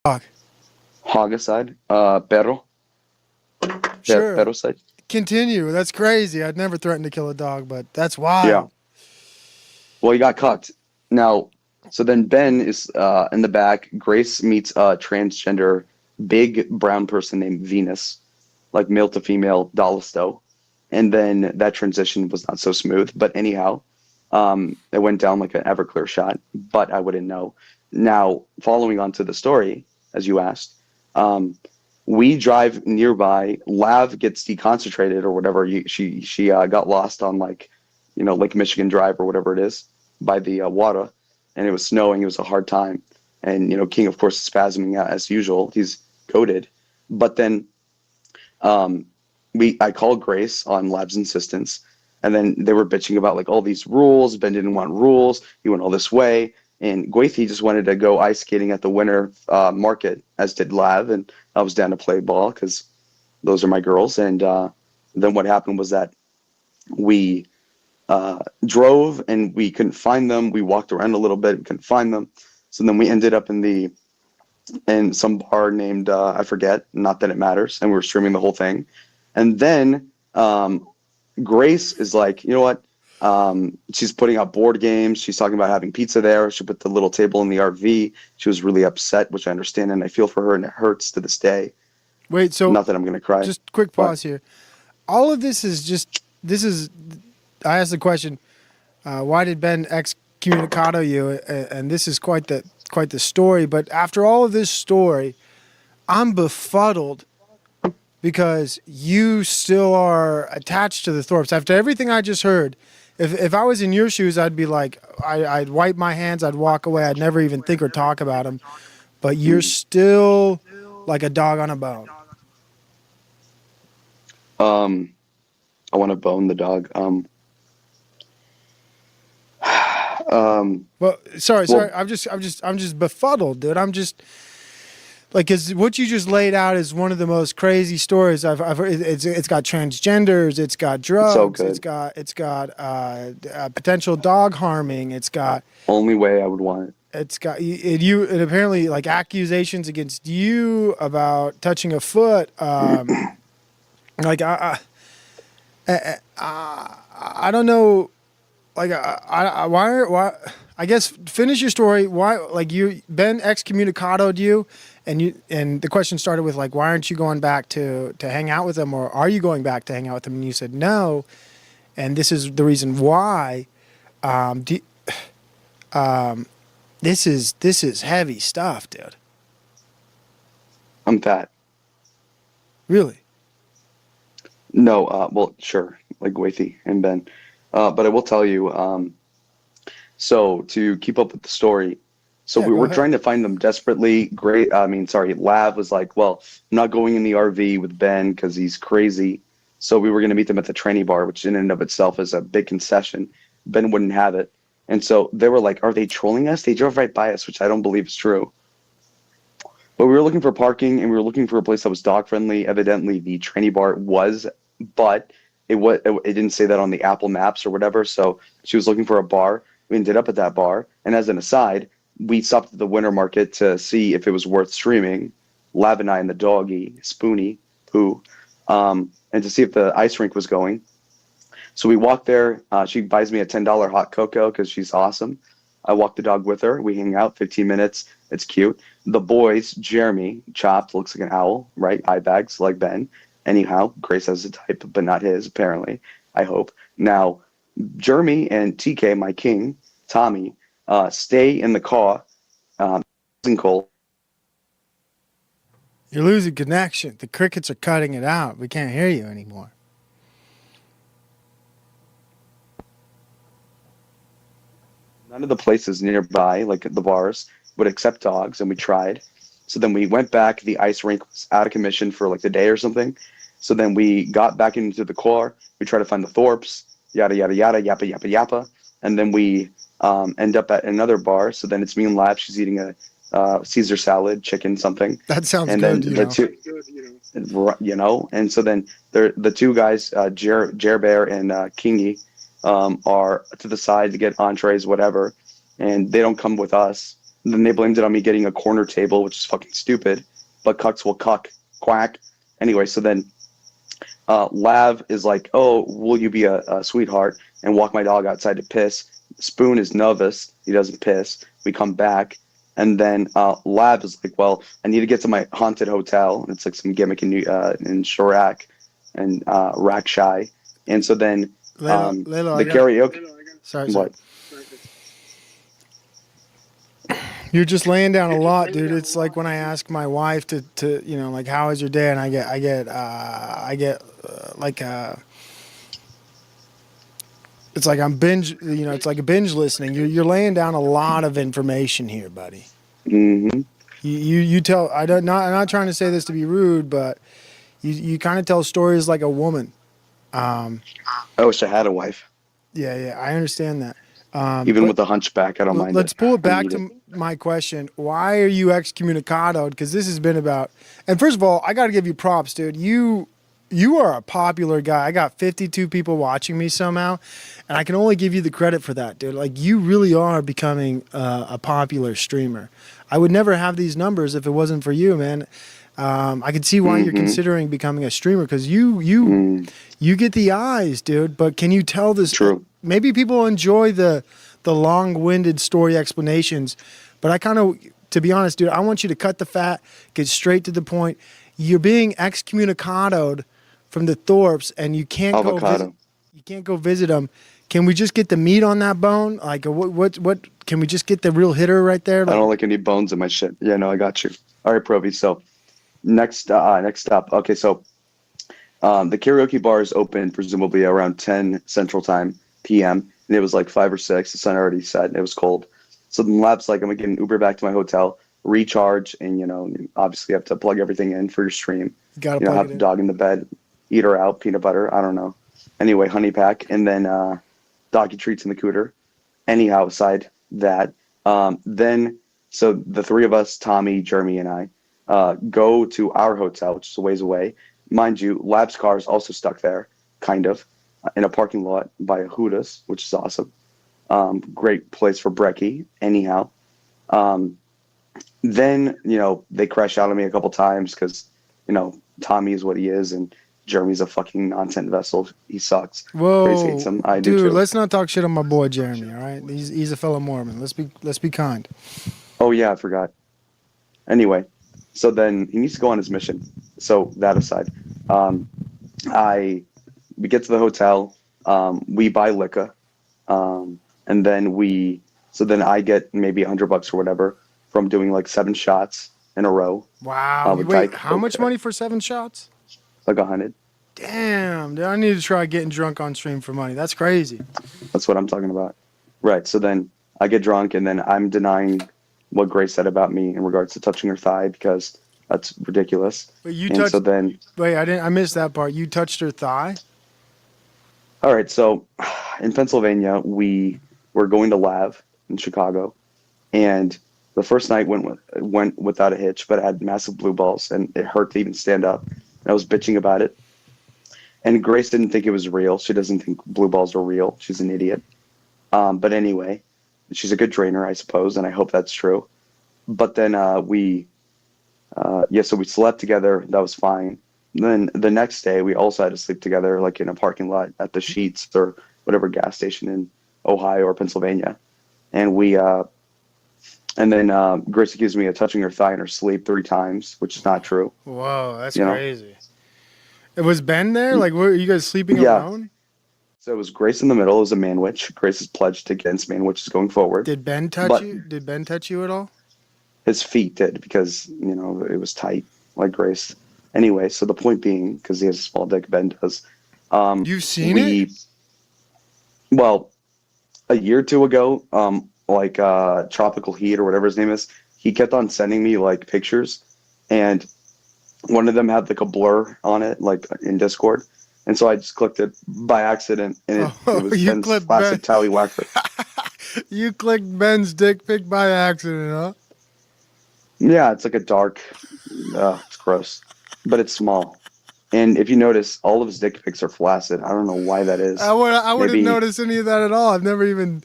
Dog. Homicide. Perro. Sure. Perro side. Continue. That's crazy. I'd never threatened to kill a dog, but that's Yeah. wild. Well, he got cucked. Now, so then Ben is in the back. Grace meets a transgender big brown person named Venus, like male to female Dolisto. And then that transition was not so smooth. But anyhow, it went down like an Everclear shot, but I wouldn't know. Now, following on to the story, as you asked, um, we drive nearby. Lav gets deconcentrated or whatever. She got lost on like, Lake Michigan Drive or whatever it is by the water, and it was snowing. It was a hard time, and King of course is spasming out as usual. He's goaded, but then um, I called Grace on Lab's insistence, and then they were bitching about like all these rules. Ben didn't want rules. He went all this way, and Gwacie just wanted to go ice skating at the winter market, as did Lav, and I was down to play ball because those are my girls. And then what happened was that we drove and we couldn't find them. We walked around a little bit, we couldn't find them. So then we ended up in some bar named I forget, not that it matters, and we were streaming the whole thing. And then Grace is like, you know what? She's putting out board games. She's talking about having pizza there. She put the little table in the RV. She was really upset, which I understand, and I feel for her, and it hurts to this day. Wait, so Not that I'm gonna cry, just quick but pause here. All of this is just this is. I asked the question, why did Ben excommunicado you? And this is quite the story. But after all of this story, I'm befuddled because you still are attached to the Thorps. After everything I just heard, if I was in your shoes, I'd be like, I'd wipe my hands, I'd walk away, I'd never even think or talk about him. But you're still like a dog on a bone. um, I want to bone the dog. Um, Well, sorry. well, I'm just befuddled, dude. I'm just like, cause what you just laid out is one of the most crazy stories I've heard. It's got transgenders, it's got it's so drugs, good. potential dog harming, Only way I would want it. it's got you and apparently like accusations against you about touching a foot. Like I don't know. Like why I guess finish your story. Why like you Ben excommunicadoed you, and the question started with like why aren't you going back to hang out with him, or are you going back to hang out with him? And you said no, and this is the reason why. Um, do, um, this is heavy stuff, dude. I'm fat. Really. No, well, sure, like Gwacie and Ben. But I will tell you, so to keep up with the story, so Yeah, we go were ahead. trying to find them desperately. Great, I mean, sorry, Lav was like, well, I'm not going in the RV with Ben because he's crazy. So we were going to meet them at the tranny bar, which in and of itself is a big concession. Ben wouldn't have it. And so they were like, are they trolling us? They drove right by us, which I don't believe is true. But we were looking for parking and we were looking for a place that was dog friendly. Evidently, the tranny bar was, but it didn't say that on the Apple Maps or whatever. So she was looking for a bar. We ended up at that bar. And as an aside, we stopped at the winter market to see if it was worth streaming. Lav and I and the doggy, Spoonie, Pooh, and to see if the ice rink was going. So we walk there. She buys me a $10 hot cocoa because she's awesome. I walk the dog with her. We hang out 15 minutes. It's cute. The boys, Jeremy, chopped, looks like an owl, right? Eye bags like Ben. Anyhow, Grace has a type, but not his, apparently. I hope. Now, Jeremy and TK, my king, Tommy, stay in the car. Cold. You're losing connection. The crickets are cutting it out. We can't hear you anymore. None of the places nearby, like the bars, would accept dogs, and we tried. So then we went back. The ice rink was out of commission for like the day or something. So then we got back into the car. We tried to find the Thorps, yada yada yada, yappa yappa yappa, and then we end up at another bar. So then it's me and Lab. She's eating a Caesar salad, chicken something, That sounds and then good, you the know. two, and so then the two guys, Jer Bear and Kingy, are to the side to get entrees, whatever, and they don't come with us. Then they blamed it on me getting a corner table, which is fucking stupid. But cucks will cuck, quack. Anyway, so then Lav is like, "Oh, will you be a sweetheart and walk my dog outside to piss?" Spoon is nervous. He doesn't piss. We come back, and then Lav is like, "Well, I need to get to my haunted hotel." And it's like some gimmick in Chirac and Rack Shy. And so then Lalo, the karaoke. Sorry. What? You're just laying down a lot, dude. It's like when I ask my wife to you know, like, how was your day, and I get like it's like I'm binge, you know, it's like a binge listening. You're laying down a lot of information here, buddy. Mm-hmm. You tell. I'm not trying to say this to be rude, but you kind of tell stories like a woman. I wish I had a wife. Yeah, I understand that. Even But with the hunchback, I don't mind let's it. pull it I back need to my question. Why are you excommunicado? Because this has been about. And first of all, I got to give you props, dude. You are a popular guy. I got 52 people watching me somehow, and I can only give you the credit for that, dude. Like, you really are becoming a popular streamer. I would never have these numbers if it wasn't for you, man. I can see why you're considering becoming a streamer, because you get the eyes, dude. But can you tell this? True. Maybe people enjoy the long-winded story explanations, but I kind of, to be honest, dude, I want you to cut the fat, get straight to the point. You're being excommunicadoed from the Thorps, and you can't Avocado. go visit them. Can we just get the meat on that bone? Like, what? Can we just get the real hitter right there? I don't like any bones in my shit. Yeah, no, I got you. All right, Provi. So next up. Okay, so the karaoke bar is open presumably around 10 Central Time p.m. and it was like 5 or 6. The sun already set and it was cold. So then Lab's like, I'm gonna get an Uber back to my hotel, recharge, and you know, obviously you have to plug everything in for your stream. Gotta You know, plug have it the in. dog in the bed, eat her out, peanut butter. I don't know. Anyway, honey pack, and then doggy treats in the cooter. Anyhow, aside that, then so the three of us, Tommy, Jeremy, and I, go to our hotel, which is a ways away. Mind you, Lab's car is also stuck there, kind of, in a parking lot by a Hooters, which is awesome. Great place for brekkie. Anyhow, then you know they crash out on me a couple times because you know Tommy is what he is and Jeremy's a fucking nonsense vessel. He sucks. Grace hates Whoa, him. I do dude, too. let's not talk shit on my boy Jeremy. All right, he's a fellow Mormon. Let's be kind. Oh yeah, I forgot. Anyway, so then he needs to go on his mission. So that aside, I we get to the hotel. We buy liquor, and then I get maybe $100 or whatever from doing like 7 shots in a row. Wow. With Wait, Diet how Coke. much money for 7 shots? Like 100. Damn, dude, I need to try getting drunk on stream for money. That's crazy. That's what I'm talking about. Right. So then I get drunk and then I'm denying what Grace said about me in regards to touching her thigh because that's ridiculous. But you And touched. so then, Wait, I missed that part. You touched her thigh. all right. So in Pennsylvania, we were going to Lav in Chicago, and the first night went without a hitch, but I had massive blue balls and it hurt to even stand up. And I was bitching about it. And Grace didn't think it was real. She doesn't think blue balls are real. She's an idiot. But anyway, she's a good trainer, I suppose, and I hope that's true. But then so we slept together. That was fine. Then the next day, we also had to sleep together, like in a parking lot at the Sheetz or whatever gas station in Ohio or Pennsylvania. And then Grace accused me of touching her thigh in her sleep 3 times, which is not true. Whoa, that's You know? crazy. It was Ben there? Like, were you guys sleeping Yeah. alone? So it was Grace in the middle. It was a man-witch. Grace is pledged against man-witches going forward. Did Ben touch But- you? Did Ben touch you at all? His feet did because, you know, it was tight, like Grace. Anyway, so the point being, because he has a small dick, Ben does. You've seen it? Well, a year or 2 ago, Tropical Heat or whatever his name is, he kept on sending me, like, pictures. And one of them had, like, a blur on it, like, in Discord. And so I just clicked it by accident, and it was you Ben's clicked classic tallywhacker. You clicked Ben's dick pic by accident, huh? Yeah, it's like a dark, it's gross, but it's small. And if you notice, all of his dick pics are flaccid. I don't know why that is. I wouldn't Maybe- notice any of that at all. I've never even.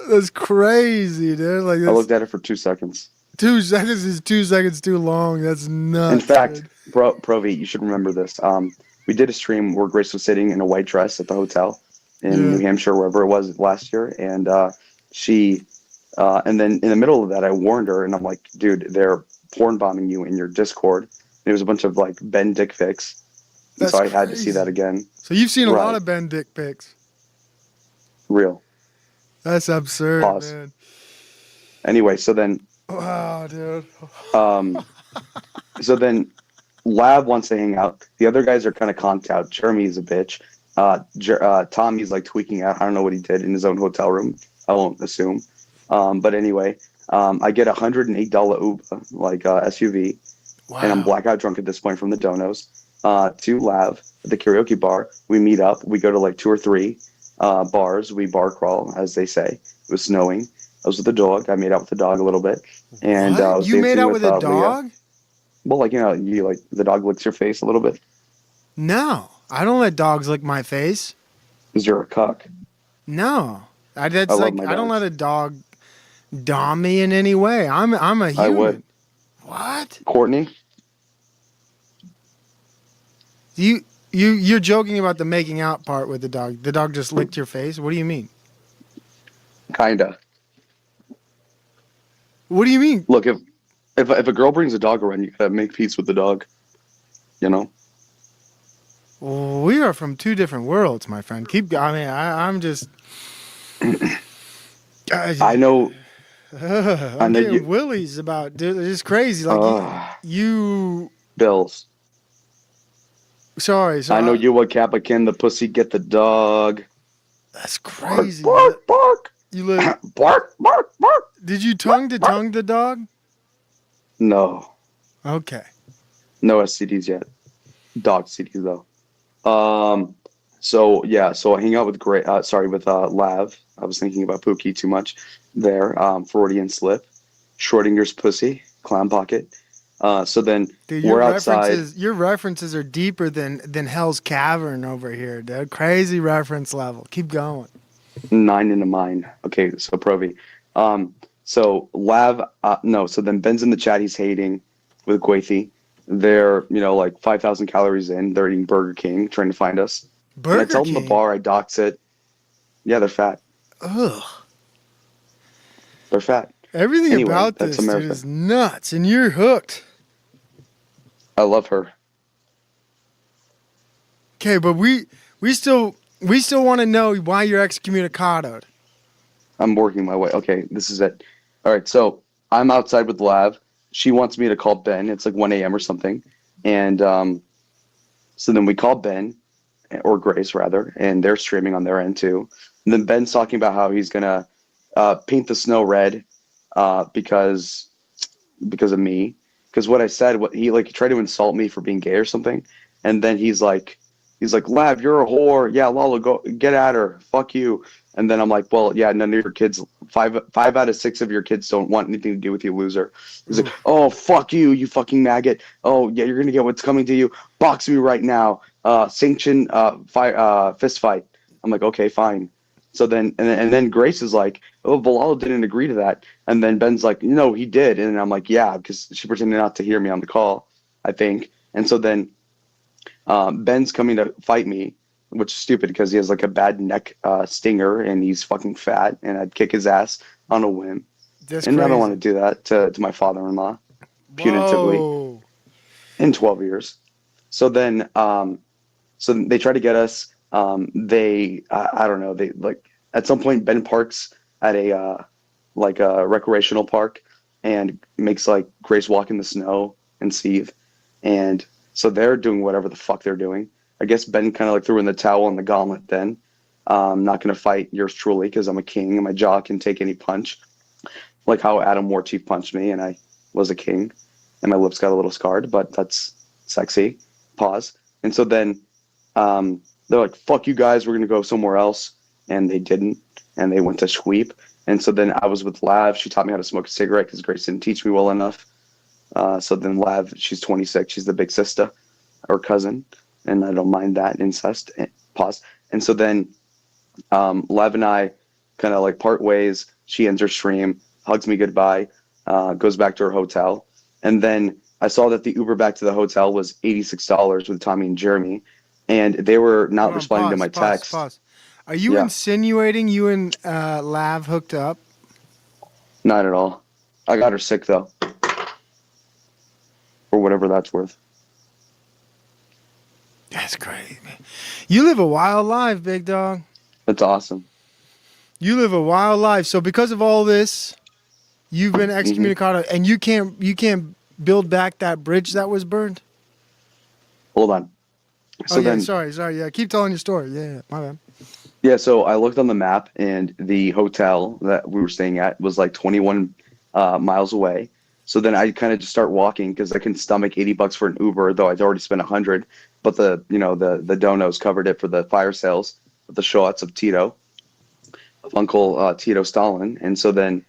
That's crazy, dude. Like I that's looked at it for 2 seconds. 2 seconds is 2 seconds too long. That's In nuts, fact, dude. Provi, you should remember this. We did a stream where Grace was sitting in a white dress at the hotel in New Yeah. Hampshire, wherever it was last year, and she, and then in the middle of that, I warned her, and I'm like, dude, they're porn bombing you in your Discord. And it was a bunch of like Ben dick pics, and so That's I had to see that crazy. again. So you've seen a lot Right, of Ben dick pics. real. That's absurd, Pause. man. Anyway, Wow, dude. um, so then Lav wants to hang out. The other guys are kind of conked out. Jeremy's a bitch. Tommy's like tweaking out. I don't know what he did in his own hotel room. I won't assume. But anyway, I get $108 Uber, like SUV, and I'm Wow. blackout drunk at this point from the donos. To Lav at the karaoke bar. We meet up. We go to like 2 or 3 bars. We bar crawl, as they say. It was snowing. I was with the dog. I made out with the dog a little bit, and I What? was You made dancing out with with a Leah. dog? Well, like you like the dog licks your face a little bit No. I don't let dogs lick my face. because you're a cuck. No. I That's love like my I don't let dogs. a dog dom me in any way. I'm a I would. human. What? Courtney, You're joking about the making out part with the dog. The dog just licked your face? What do you mean? kinda. What do you mean? Look, if a girl brings a dog around, you gotta make peace with the dog. You know. We are from two different worlds, my friend. I mean, I'm just. I know. I I'm know getting you. willies about, dude. It's crazy. Like Uh, you. Bills. Sorry. So I know you. A Kappa can the pussy get the dog. that's Bark, crazy. bark, bark, You let. bark, bark, bark, Did you bark, tongue to bark. tongue the dog? No, Okay. no STDs yet. Dog CDs though. Um, so yeah, so I hang out with with Lav. I was thinking about Pookie too much there. Freudian slip, Schrodinger's pussy, clown pocket. So then Dude, we're outside. your references are deeper than Hell's Cavern over here, dude. Crazy reference level. Keep going. 9 into mine. Okay, so Provi. Um, so Lav, no, so then Ben's in the chat, he's hating with Gwacie. They're, like 5,000 calories in. They're eating Burger King, trying to find us. And I Burger tell them the King. bar, I dox it. Yeah, they're fat. Ugh. They're fat. Everything Anyway, about that's this, dude, America. is nuts, and you're hooked. I love her. Okay, but we still want to know why you're excommunicadoed. I'm working my way. Okay, this is it. All right, so I'm outside with Lav. She wants me to call Ben. It's like 1 a.m. or something. And so then we call Ben, or Grace rather, and they're streaming on their end too. And then Ben's talking about how he's gonna paint the snow red because of me. Because what I said, what he tried to insult me for being gay or something, and then he's like, Lav, you're a whore. Yeah, Lalo, go get at her. Fuck you. And then I'm like, well, yeah, none of your kids, five out of 6 of your kids don't want anything to do with you, loser. He's like, Ooh. oh, fuck you, you fucking maggot. Oh, yeah, you're gonna get what's coming to you. Box me right now. Sanction, fist fight. I'm like, okay, fine. So then, and then Grace is like, oh, Bilal didn't agree to that. And then Ben's like, no, he did. And I'm like, yeah, because she pretended not to hear me on the call, I think. And so then Ben's coming to fight me, which is stupid because he has like a bad neck stinger and he's fucking fat, and I'd kick his ass on a whim. That's And I don't want crazy. to do that to my father-in-law punitively Whoa. in 12 years. So then, so they try to get us. I don't know. They like at some point Ben parks at a recreational park and makes like Grace walk in the snow and seethe, and so they're doing whatever the fuck they're doing. I guess Ben kind of like threw in the towel and the gauntlet then. I'm not going to fight yours truly because I'm a king and my jaw can take any punch. Like how Adam Warchief punched me and I was a king and my lips got a little scarred, but that's sexy. Pause. And so then they're like, fuck you guys, we're going to go somewhere else. And they didn't. And they went to Sweep. And so then I was with Lav. She taught me how to smoke a cigarette because Grace didn't teach me well enough. So then Lav, she's 26. She's the big sister or cousin. And I don't mind that incest. Pause. And so then Lav and I kind of like part ways. She ends her stream, hugs me goodbye, goes back to her hotel. And then I saw that the Uber back to the hotel was $86 with Tommy and Jeremy, and they were not Hold on, responding to pause, my pause, text. pause. Are you Yeah, insinuating you and Lav hooked up? not at all. I got her sick though, or whatever that's worth. That's crazy, man. You live a wild life, big dog. That's awesome. You live a wild life. So because of all this, you've been hmm excommunicado, and you can't build back that bridge that was burned. Hold on. Oh So yeah, then, sorry. Yeah, keep telling your story. Yeah, my bad. yeah, so I looked on the map, and the hotel that we were staying at was like 21 miles away. So then I kind of just start walking because I can stomach $80 for an Uber, though I'd already spent 100. But the donos covered it for the fire sales with the shots of Tito, of Uncle Tito Stalin. And so then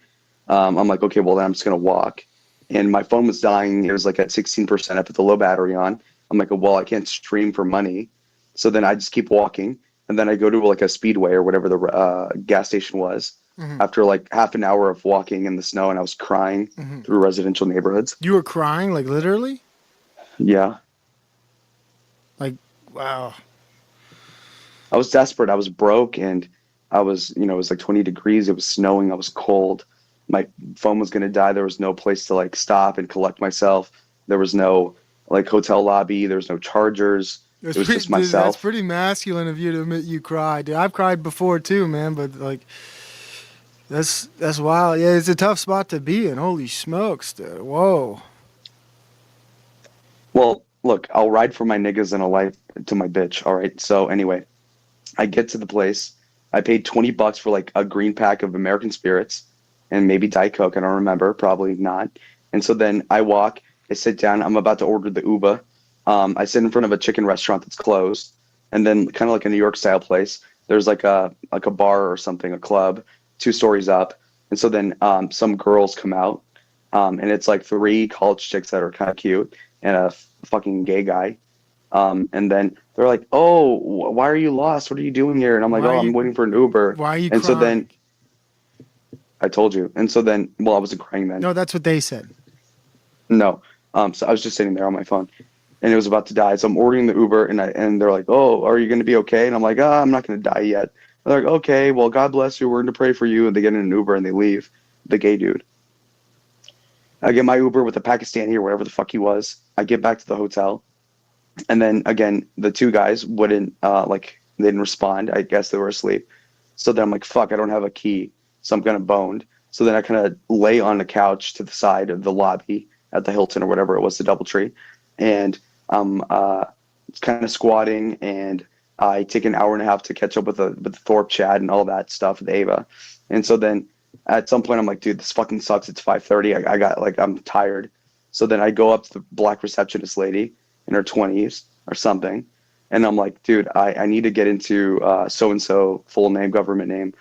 I'm like, okay, well then I'm just gonna walk. And my phone was dying. It was like at 16%. I put the low battery on. I'm like, well, I can't stream for money. So then I just keep walking, and then I go to like a speedway or whatever the gas station was. Hmm. After like half an hour of walking in the snow, and I was crying Hmm. through residential neighborhoods. You were crying, like literally. Yeah, Like, wow. I was desperate. I was broke, and I was, it was like 20 degrees. It was snowing. I was cold. My phone was gonna die. There was no place to like stop and collect myself. There was no like hotel lobby. There was no chargers. It was just Dude, that's myself. pretty masculine of you to admit you cried. Dude, I've cried before too, man. But like, that's wild. Yeah, it's a tough spot to be in. Holy smokes, dude. Whoa. Well, look, I'll ride for my niggas and a life to my bitch. All right. So anyway, I get to the place. I paid $20 for like a green pack of American spirits and maybe Diet Coke. I don't remember. Probably not. And so then I walk. I sit down. I'm about to order the Uber. I sit in front of a chicken restaurant that's closed, and then kind of like a New York style place. There's like a bar or something, a club, 2 stories up. And so then some girls come out, and it's like 3 college chicks that are kind of cute and a fucking gay guy. And then they're like, "Oh, why are you lost? What are you doing here?" And I'm like, Why are "Oh, I'm you waiting for an Uber." Why are you And so crying? then I told you. And so then, well, I wasn't crying then. No, that's what they said. No. So I was just sitting there on my phone, and it was about to die. So I'm ordering the Uber, and they're like, "Oh, are you going to be okay?" And I'm like, "Ah, I'm not going to die yet." They're like, "Okay, well, God bless you. We're going to pray for you." And they get in an Uber and they leave. The gay dude. I get my Uber with a Pakistani or whatever the fuck he was. I get back to the hotel. And then again, the 2 guys wouldn't they didn't respond. I guess they were asleep. So then I'm like, fuck, I don't have a key. So I'm kind of boned. So then I kind of lay on the couch to the side of the lobby at the Hilton or whatever it was, the DoubleTree, and I'm kind of squatting. And I take an hour and a half to catch up with the Thorp chat and all that stuff with Ava. And so then at some point I'm like, dude, this fucking sucks. It's 5:30. I got like I'm tired. So then I go up to the black receptionist lady in her 20s or something. And I'm like, dude, I need to get into so-and-so, full name, government name,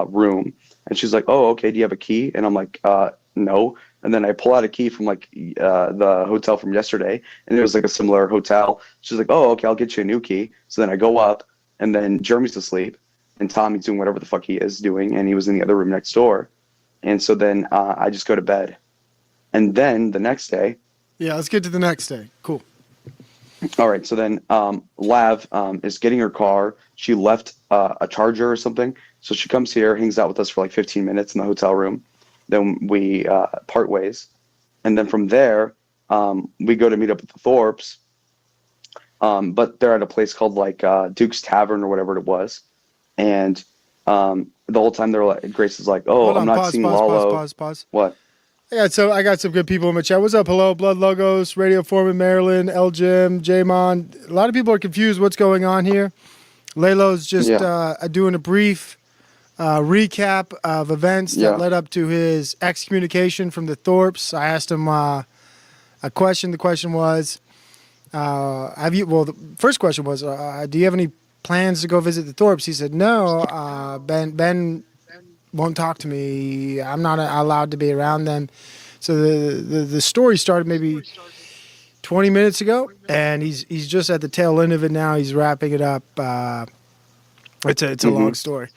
room. And she's like, oh, okay, do you have a key? And I'm like, no. And then I pull out a key from like the hotel from yesterday, and it was like a similar hotel. She's like, oh, okay, I'll get you a new key. So then I go up, and then Jeremy's asleep, and Tommy's doing whatever the fuck he is doing, and he was in the other room next door. And so then I just go to bed. And then the next day, Yeah, let's get to the next day. Cool. all right, so then Lav is getting her car. She left a charger or something. So she comes here, hangs out with us for like 15 minutes in the hotel room. Then we part ways. And then from there, we go to meet up with the Thorps. But they're at a place called like Duke's Tavern or whatever it was. And the whole time they're like, Grace is like, oh, Hold I'm on. not Pause. seeing Pause. Pause. Lalo. Pause. Pause. What? I got some good people in my chat. What's up? Hello, Blood Logos, Radio Foreman, Maryland, El Jim, J-Mon. A lot of people are confused what's going on here. Lalo's just Yeah. doing a brief recap of events that Yeah. led up to his excommunication from the Thorps. I asked him a question. The question was, the first question was, do you have any plans to go visit the Thorps? He said, no, Ben won't talk to me. I'm not allowed to be around them. So the story started maybe 20 minutes ago, and he's just at the tail end of it now. He's wrapping it up. It's a long story.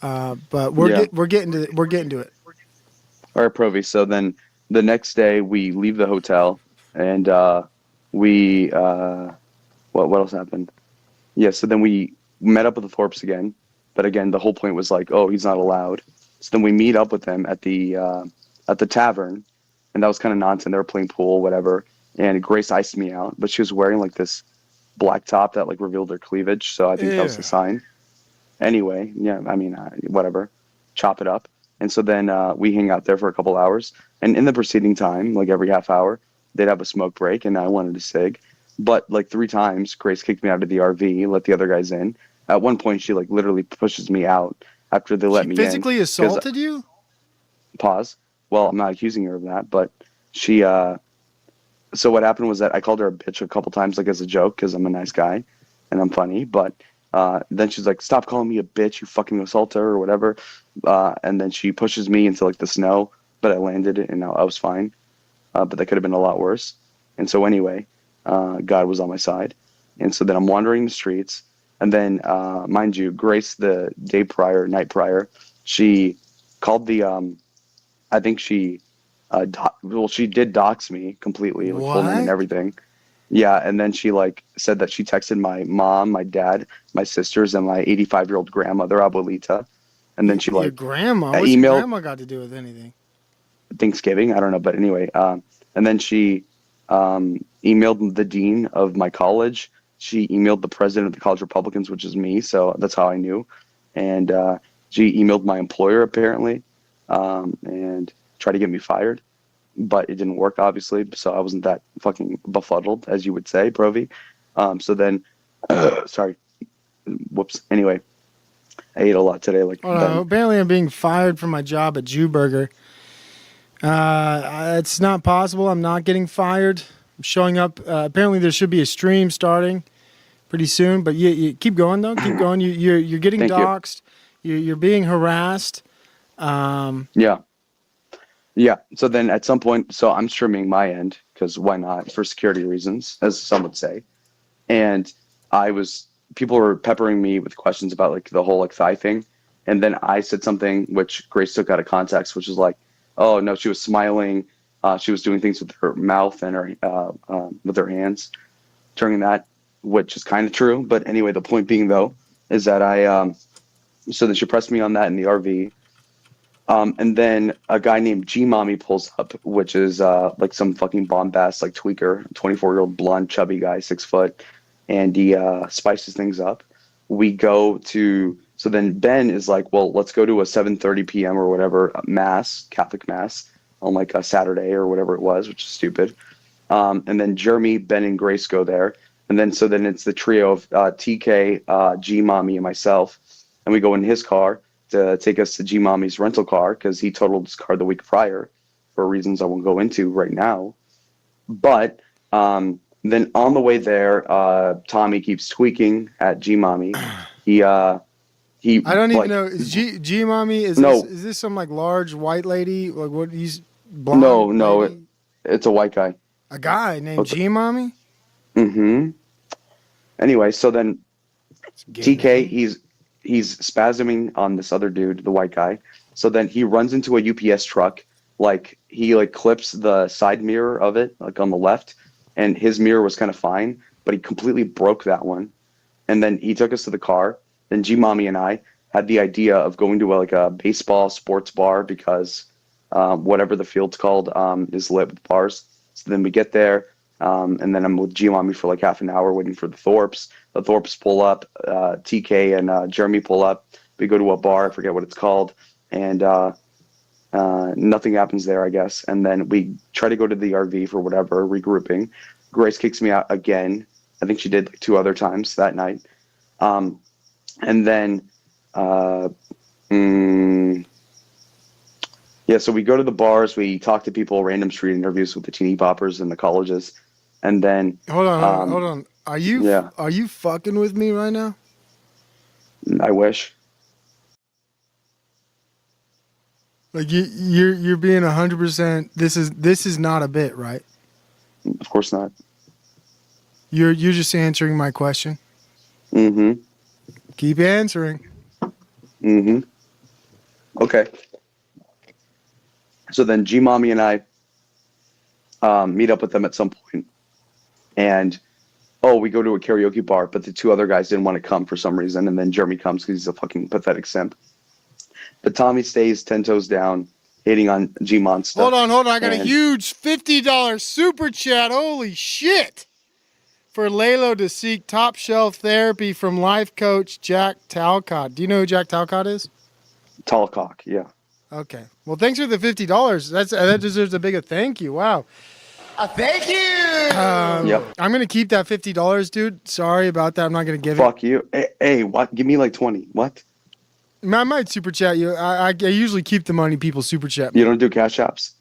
But Yeah. we're getting to it. All right, Provi. So then the next day we leave the hotel and we what else happened? Yeah, so then we met up with the Thorps again, but again the whole point was like, oh, he's not allowed. So then we meet up with them at the tavern, and that was kind of nonsense. They were playing pool, whatever, and Grace iced me out, but she was wearing like this black top that like revealed her cleavage, so I think that was the Yeah. sign. Anyway, yeah, I mean, whatever, chop it up. And so then we hang out there for a couple hours. And in the preceding time, like every half hour, they'd have a smoke break, and I wanted a cig. But like 3 times, Grace kicked me out of the RV, let the other guys in. At one point, she like literally pushes me out after they She let me in. physically Because assaulted you? pause. Well, I'm not accusing her of that, but she. So what happened was that I called her a bitch a couple times, like as a joke, because I'm a nice guy and I'm funny. But then she's like, "Stop calling me a bitch, you fucking assaulter or whatever." And then she pushes me into like the snow, but I landed and I was fine. But that could have been a lot worse. And so anyway, God was on my side. And so then I'm wandering the streets, and then mind you, Grace the day prior, night prior, she called the I think she well, she did dox me completely, like full name and What? everything. Yeah, and then she like said that she texted my mom, my dad, my sisters, and my 85-year-old grandmother, Abuelita. And then she Your like grandma? What's your emailed grandma got to do with anything? Thanksgiving. I don't know, but anyway. And then she emailed the dean of my college. She emailed the president of the college Republicans, which is me. So that's how I knew. And she emailed my employer apparently, and tried to get me fired, but it didn't work obviously. So I wasn't that fucking befuddled, as you would say, Provi. So then, sorry, whoops. Anyway, I ate a lot today, like Oh no, Ben. apparently I'm being fired from my job at Jew Burger. It's not possible. I'm not getting fired. I'm showing up. Apparently there should be a stream starting pretty soon. But you keep going though. Keep going. You're getting Thank you. doxxed. You're being harassed. Yeah. Yeah. So then at some point, so I'm streaming my end because why not? For security reasons, as some would say. And I was, people were peppering me with questions about like the whole like thigh thing. And then I said something which Grace took out of context, which was like, oh no, she was smiling. She was doing things with her mouth and her, with her hands during that, which is kind of true. But anyway, the point being though, is that so then she pressed me on that in the RV. And then a guy named Gmommey pulls up, which is like some fucking bombast, like tweaker, 24-year-old blonde, chubby guy, 6 foot, and he spices things up. We go to so then Ben is like, well, let's go to a 7:30 p.m. or whatever mass, Catholic mass, on like a Saturday or whatever it was, which is stupid. And then Jeremy, Ben, and Grace go there, and then so then it's the trio of TK, Gmommey, and myself, and we go in his car to take us to Gmommey's rental car because he totaled his car the week prior for reasons I won't go into right now. But then on the way there, Tommy keeps tweaking at Gmommey. He he I don't even like know. Is G mommy? no Is this some like large white lady? Like what? He's no blonde no lady. it's a white guy. A guy named G mommy. Mm-hmm. Anyway, so then It's a gay TK, name. he's spasming on this other dude, the white guy. So then he runs into a UPS truck, like he like clips the side mirror of it, like on the left, and his mirror was kind of fine, but he completely broke that one. And then he took us to the car. Then G Mommy and I had the idea of going to like a baseball sports bar because whatever the field's called is lit with bars. So then we get there, and then I'm with G Mommy for like half an hour waiting for the Thorps. The Thorps pull up, TK and Jeremy pull up. We go to a bar, I forget what it's called, and nothing happens there, I guess. And then we try to go to the RV for whatever, regrouping. Grace kicks me out again. I think she did like 2 other times that night. Um, and then, uh, mm, yeah, so we go to the bars, we talk to people, random street interviews with the teeny boppers and the colleges. And then, Hold um, on. yeah, Are you fucking with me right now? I wish. Like you're being 100%. This is not a bit, right? Of course not. You're just answering my question. Mm-hmm. Keep answering. Mm-hmm. Okay. So then Gmommey and I meet up with them at some point, and we go to a karaoke bar, but the two other guys didn't want to come for some reason, and then Jeremy comes because he's a fucking pathetic simp. But Tommy stays 10 toes down, hating on G-Monster. Hold on. I got a huge $50 super chat. Holy shit. For Lalo to seek top shelf therapy from life coach Jack Talcott. Do you know who Jack Talcott is? Talcott, yeah. Okay. Well, thanks for the $50. That deserves a bigger thank you. Wow. Thank you. Yep. I'm gonna keep that $50, dude. Sorry about that. I'm not gonna give it. Fuck you. Hey, what? Give me like 20. What? I might super chat you. I usually keep the money people super chat me. You don't do cash apps?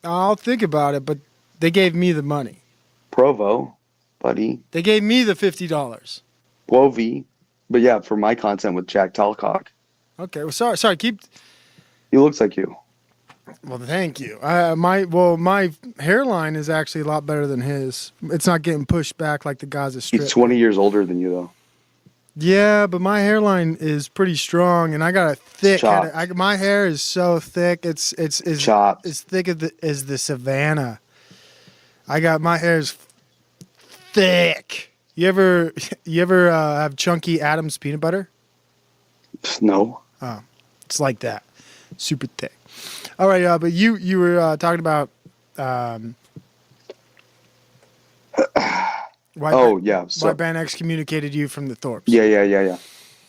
I'll think about it, but they gave me the money. Provo, buddy. They gave me the $50. Wovi. But yeah, for my content with Jack Talcott. Okay. Well, sorry. Keep. He looks like you. Well, thank you. My hairline is actually a lot better than his. It's not getting pushed back like the Gaza Strip. He's 20 years older than you, though. Yeah, but my hairline is pretty strong, and I got a thick head. My hair is so thick. It's chopped. as thick as the savannah. My hair is thick. You ever have Chunky Adams peanut butter? No. Oh, it's like that, super thick. All right, but you were talking about why Ben excommunicated you from the Thorps. Yeah.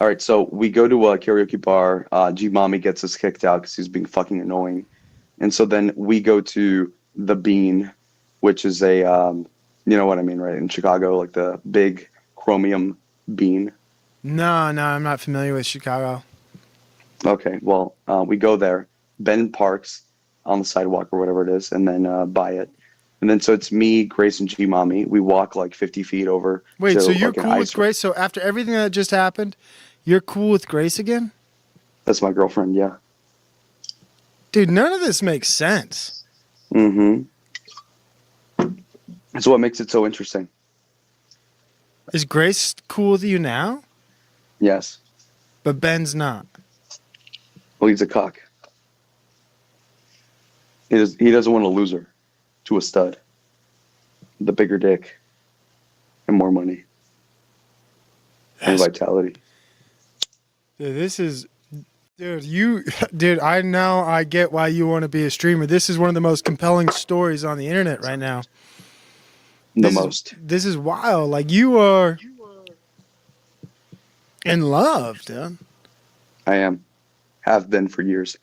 All right, so we go to a karaoke bar. Gmommey gets us kicked out because he's being fucking annoying. And so then we go to the Bean, which is a, you know what I mean, right? In Chicago, like the big chromium bean. No, I'm not familiar with Chicago. Okay, well, we go there. Ben parks on the sidewalk or whatever it is, and then buy it. And then so it's me, Grace, and Gmommey. We walk like 50 feet over. Wait, so you're like cool with Grace? So after everything that just happened, you're cool with Grace again? That's my girlfriend, yeah. Dude, none of this makes sense. Mm-hmm. That's what makes it so interesting. Is Grace cool with you now? Yes. But Ben's not. Well, he's a cock. He doesn't want to lose her to a stud. The bigger dick and more money and vitality. Dude, I get why you want to be a streamer. This is one of the most compelling stories on the internet right now. This is wild. Like, you are in love, dude. I am. Have been for years.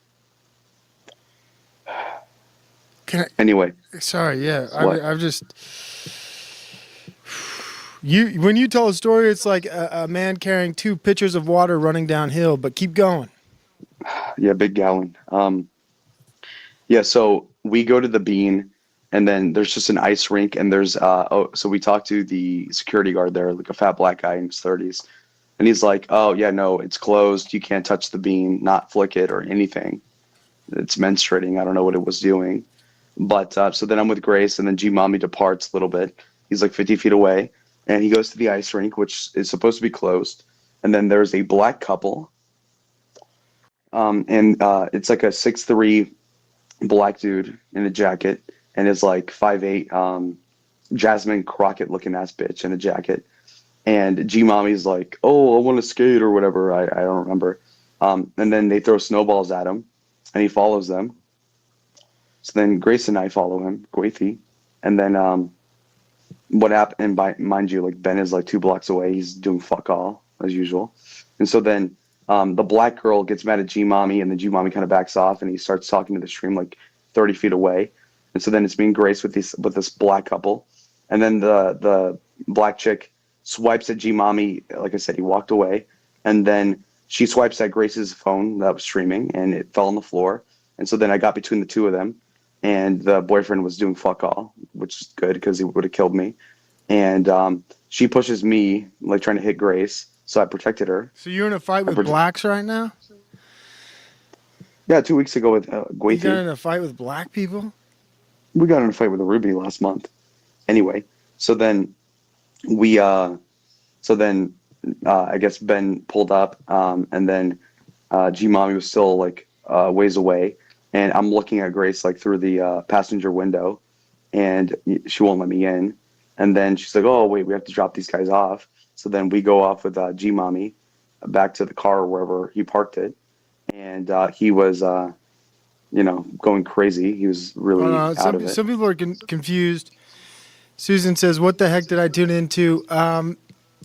Anyway. Sorry, yeah. I've just... When you tell a story, it's like a man carrying 2 pitchers of water running downhill, but keep going. Yeah, big gallon. Yeah, so we go to the Bean, and then there's just an ice rink, and there's so we talk to the security guard there, like a fat black guy in his 30s, and he's like, "Oh yeah, no, it's closed. You can't touch the Bean, not flick it or anything. It's menstruating. I don't know what it was doing." But so then I'm with Grace, and then Gmommey departs a little bit. He's like 50 feet away, and he goes to the ice rink, which is supposed to be closed. And then there's a black couple, and it's like a 6'3" black dude in a jacket, and is like 5'8" Jasmine Crockett looking ass bitch in a jacket. And Gmommey's like, "Oh, I want to skate," or whatever. I don't remember. And then they throw snowballs at him, and he follows them. So then Grace and I follow him, Gwacie. And then what happened, and mind you, like Ben is like 2 blocks away. He's doing fuck all, as usual. And so then the black girl gets mad at Gmommey, and then Gmommey kind of backs off, and he starts talking to the stream like 30 feet away. And so then it's me and Grace with this black couple. And then the black chick swipes at Gmommey. Like I said, he walked away. And then she swipes at Grace's phone that was streaming, and it fell on the floor. And so then I got between the two of them. And the boyfriend was doing fuck all, which is good because he would have killed me. And she pushes me, like trying to hit Grace, so I protected her. So you're in a fight with blacks right now? Yeah, 2 weeks ago with Gwacie. You got in a fight with black people? We got in a fight with a Ruby last month. Anyway, so then I guess Ben pulled up, and then Gmommey was still like ways away, and I'm looking at Grace like through the passenger window, and she won't let me in. And then she's like, "Oh wait, we have to drop these guys off." So then we go off with Gmommey back to the car or wherever he parked it, and he was going crazy. He was really out of it. Some people are confused. Susan says, "What the heck did I tune into?"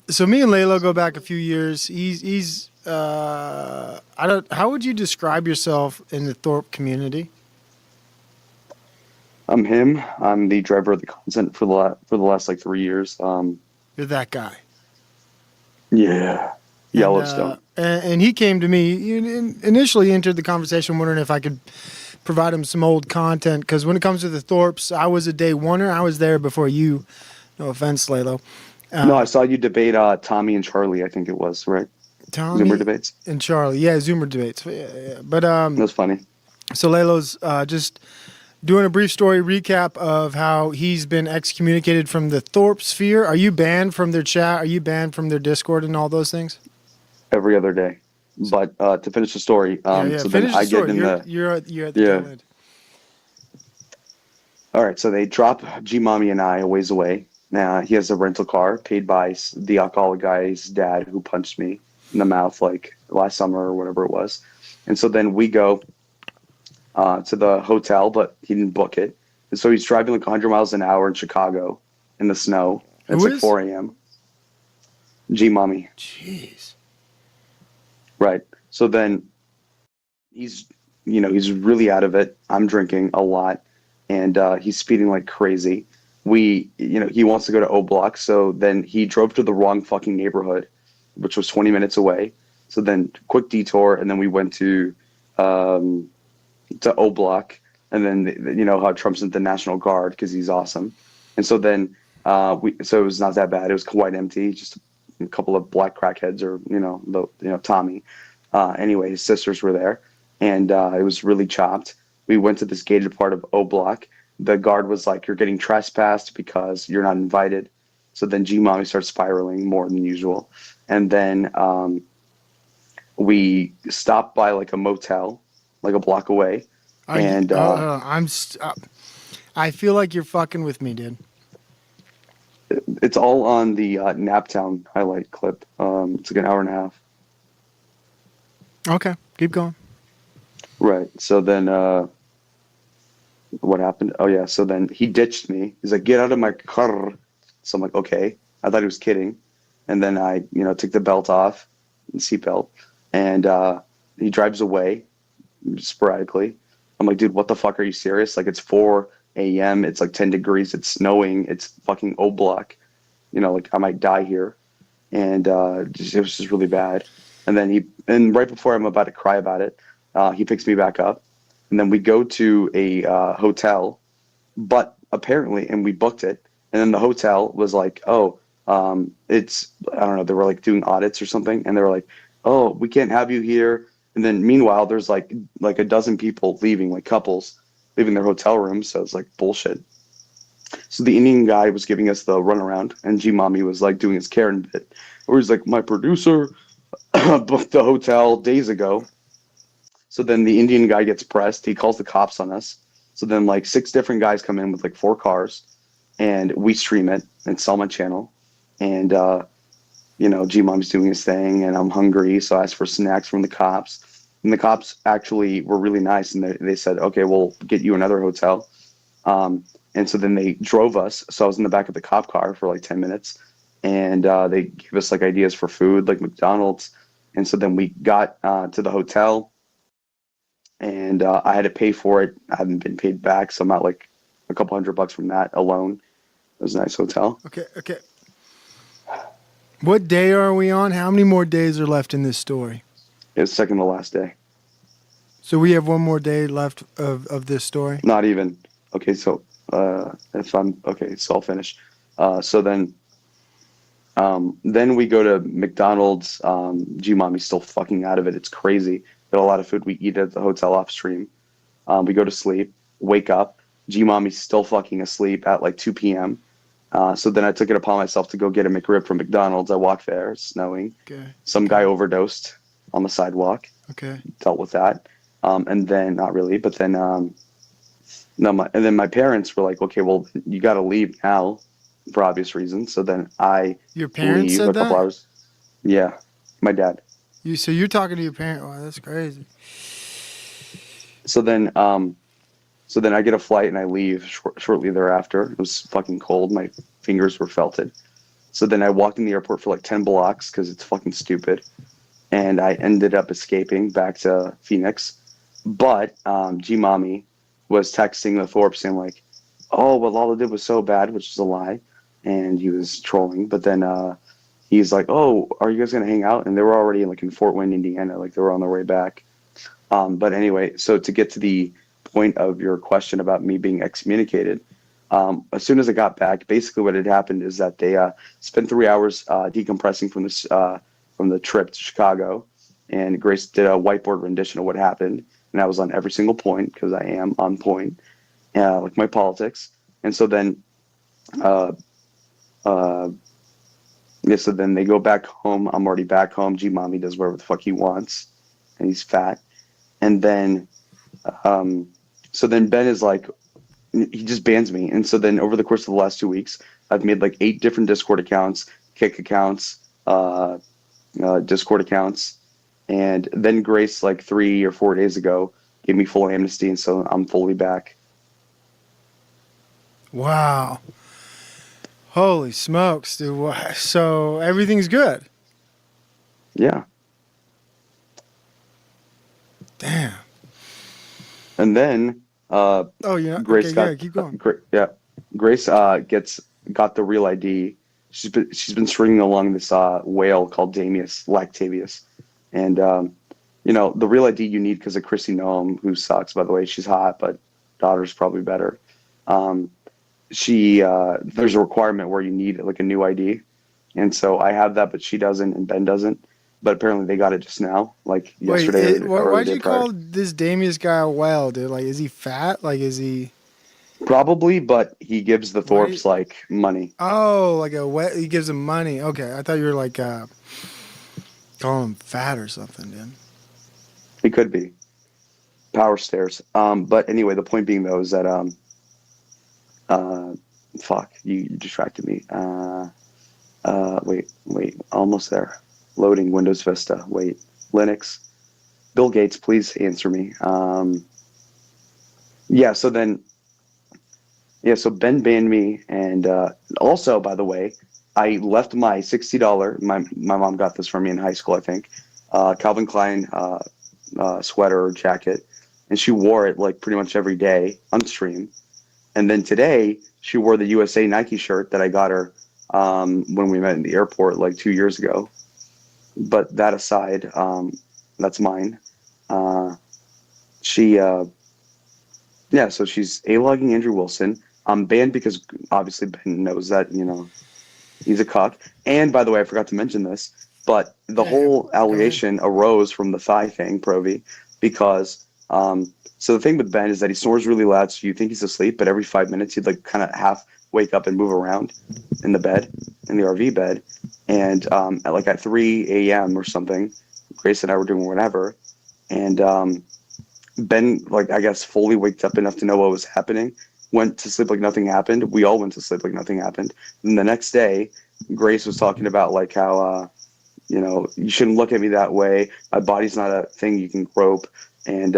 So me and Lalo go back a few years. He's I don't. How would you describe yourself in the Thorp community? I'm him. I'm the driver of the content for the last like 3 years. You're that guy. Yeah, Yellowstone. And he came to me. Initially entered the conversation wondering if I could provide him some old content, because when it comes to the Thorps, I was a day oneer. I was there before you. No offense, Lalo. No, I saw you debate Tommy and Charlie. I think it was right. Tommy Zoomer debates. and Charlie. Yeah, Zoomer debates. Yeah. But That was funny. so Lalo's just doing a brief story recap of how he's been excommunicated from the Thorp sphere. Are you banned from their chat? Are you banned from their Discord and all those things? Every other day. But to finish the story, Yeah. so Finish then I the story. get in the You're at the tail end. All right, so they drop Gmommey and I a ways away. Now he has a rental car paid by the alcoholic guy's dad who punched me in the mouth like last summer or whatever it was. And so then we go to the hotel, but he didn't book it. And so he's driving like 100 miles an hour in Chicago in the snow. And it's Who like is? 4 a.m. Gmommey. Jeez. Right. So then he's really out of it. I'm drinking a lot, and he's speeding like crazy. He wants to go to O Block, so then he drove to the wrong fucking neighborhood, which was 20 minutes away. So then quick detour, and then we went to O Block, and then you know how Trump's in the National Guard because he's awesome. And so then so it was not that bad. It was quite empty, just a couple of black crackheads or Tommy. Anyway, his sisters were there, and it was really chopped. We went to this gated part of O Block. The guard was like, "You're getting trespassed because you're not invited." So then Gmommey starts spiraling more than usual, and then we stopped by like a motel, like a block away, and I feel like you're fucking with me, dude. it's all on the NapTown highlight clip. It's like an hour and a half. Okay, keep going. Right. So then what happened? Oh yeah. So then he ditched me. He's like, "Get out of my car." So I'm like, "Okay." I thought he was kidding. And then I, took the belt off, seatbelt, and he drives away sporadically. I'm like, "Dude, what the fuck? Are you serious? Like, it's 4 a.m. It's like 10 degrees. It's snowing. It's fucking O Block. Like I might die here." And it was just really bad. And then right before I'm about to cry about it, he picks me back up. And then we go to a hotel, but apparently, and we booked it. And then the hotel was like, "Oh, it's," I don't know, they were like doing audits or something. And they were like, "Oh, we can't have you here." And then meanwhile, there's like a dozen people leaving, like couples leaving their hotel rooms. So it's like bullshit. So the Indian guy was giving us the runaround, and Gmommey was like doing his Karen bit, where he's like, "My producer booked the hotel days ago." So then the Indian guy gets pressed. He calls the cops on us. So then like 6 different guys come in with like 4 cars, and we stream it and sell my channel. And Gmommey's doing his thing, and I'm hungry, so I asked for snacks from the cops. And the cops actually were really nice, and they said, "Okay, we'll get you another hotel." And so then they drove us. So I was in the back of the cop car for like 10 minutes, and they gave us like ideas for food, like McDonald's. And so then we got to the hotel, and I had to pay for it. I haven't been paid back, so I'm at like a couple $100 from that alone. It was a nice hotel. Okay. What day are we on? How many more days are left in this story? It was second to last day. So we have one more day left of this story? Not even. Okay, so so I'll finish. So then we go to McDonald's. Gmommey's still fucking out of it. It's crazy. Got a lot of food we eat at the hotel off stream. We go to sleep, wake up. Gmommey's still fucking asleep at like 2 p.m. So then I took it upon myself to go get a McRib from McDonald's. I walked there, it's snowing. Okay. Some guy overdosed on the sidewalk. Okay. Dealt with that. And then not really, but then no, and then my parents were like, okay, well, you got to leave now for obvious reasons. So then I Your parents leave a said couple that? hours. Yeah, my dad. So you're talking to your parent. Wow, that's crazy. So then, I get a flight and I leave shortly thereafter. It was fucking cold. My fingers were felted. So then I walked in the airport for like 10 blocks because it's fucking stupid. And I ended up escaping back to Phoenix. But Gmommey was texting the Thorp saying like, "Oh, what Lalo did was so bad," which is a lie, and he was trolling. But then he's like, "Oh, are you guys gonna hang out?" And they were already like in Fort Wayne, Indiana, like they were on their way back. But anyway, so to get to the point of your question about me being excommunicated, as soon as I got back, basically what had happened is that they spent 3 hours decompressing from the trip to Chicago, and Grace did a whiteboard rendition of what happened, and I was on every single point because I am on point, like my politics. And so then, uh, uh, yeah, so then they go back home. I'm already back home. Gmommey does whatever the fuck he wants, and he's fat. And then, um, so then Ben is like, he just bans me. And so then over the course of the last 2 weeks, I've made like 8 different Discord accounts, Kick accounts, Discord accounts, and then Grace like 3 or 4 days ago gave me full amnesty, and so I'm fully back. Wow. Holy smokes, dude. So everything's good. Yeah. Damn. And then Oh, yeah. Grace Okay, got yeah, keep going. yeah, Grace got the real ID. She's been stringing along this whale called Damius, Lactavius, and the real ID you need because of Chrissy Noam, who sucks by the way. She's hot, but daughter's probably better. Um, there's a requirement where you need like a new ID, and so I have that, but she doesn't, and Ben doesn't. But apparently they got it just now, like Wait, yesterday or the why'd day you prior. call this Damius guy a whale, dude? Like, is he fat? Like, is he Probably, but he gives the white? Thorps like money. Oh, like a wet. He gives him money. Okay, I thought you were like calling him fat or something, dude. He could be power stairs. But anyway, the point being though is that uh, fuck, you distracted me. Wait, almost there. Loading Windows Vista. Wait, Linux. Bill Gates, please answer me. Yeah. So then, yeah. So Ben banned me, and also, by the way, I left my $60. My mom got this for me in high school, I think. Calvin Klein sweater or jacket, and she wore it like pretty much every day on stream. And then today, she wore the USA Nike shirt that I got her when we met in the airport like 2 years ago. But that aside, that's mine. Uh, she, yeah, so she's A-logging Andrew Wilson. I'm banned because obviously Ben knows that, he's a cuck. And by the way, I forgot to mention this, but the Yeah, whole go ahead. allegation arose from the thigh thing, Provi, because so the thing with Ben is that he snores really loud, so you think he's asleep, but every 5 minutes he'd like kind of half wake up and move around in the bed, in the RV bed. And at 3 a.m. or something, Grace and I were doing whatever, and Ben, like I guess, fully waked up enough to know what was happening. Went to sleep like nothing happened. We all went to sleep like nothing happened. And the next day, Grace was talking about like how you shouldn't look at me that way. My body's not a thing you can grope, and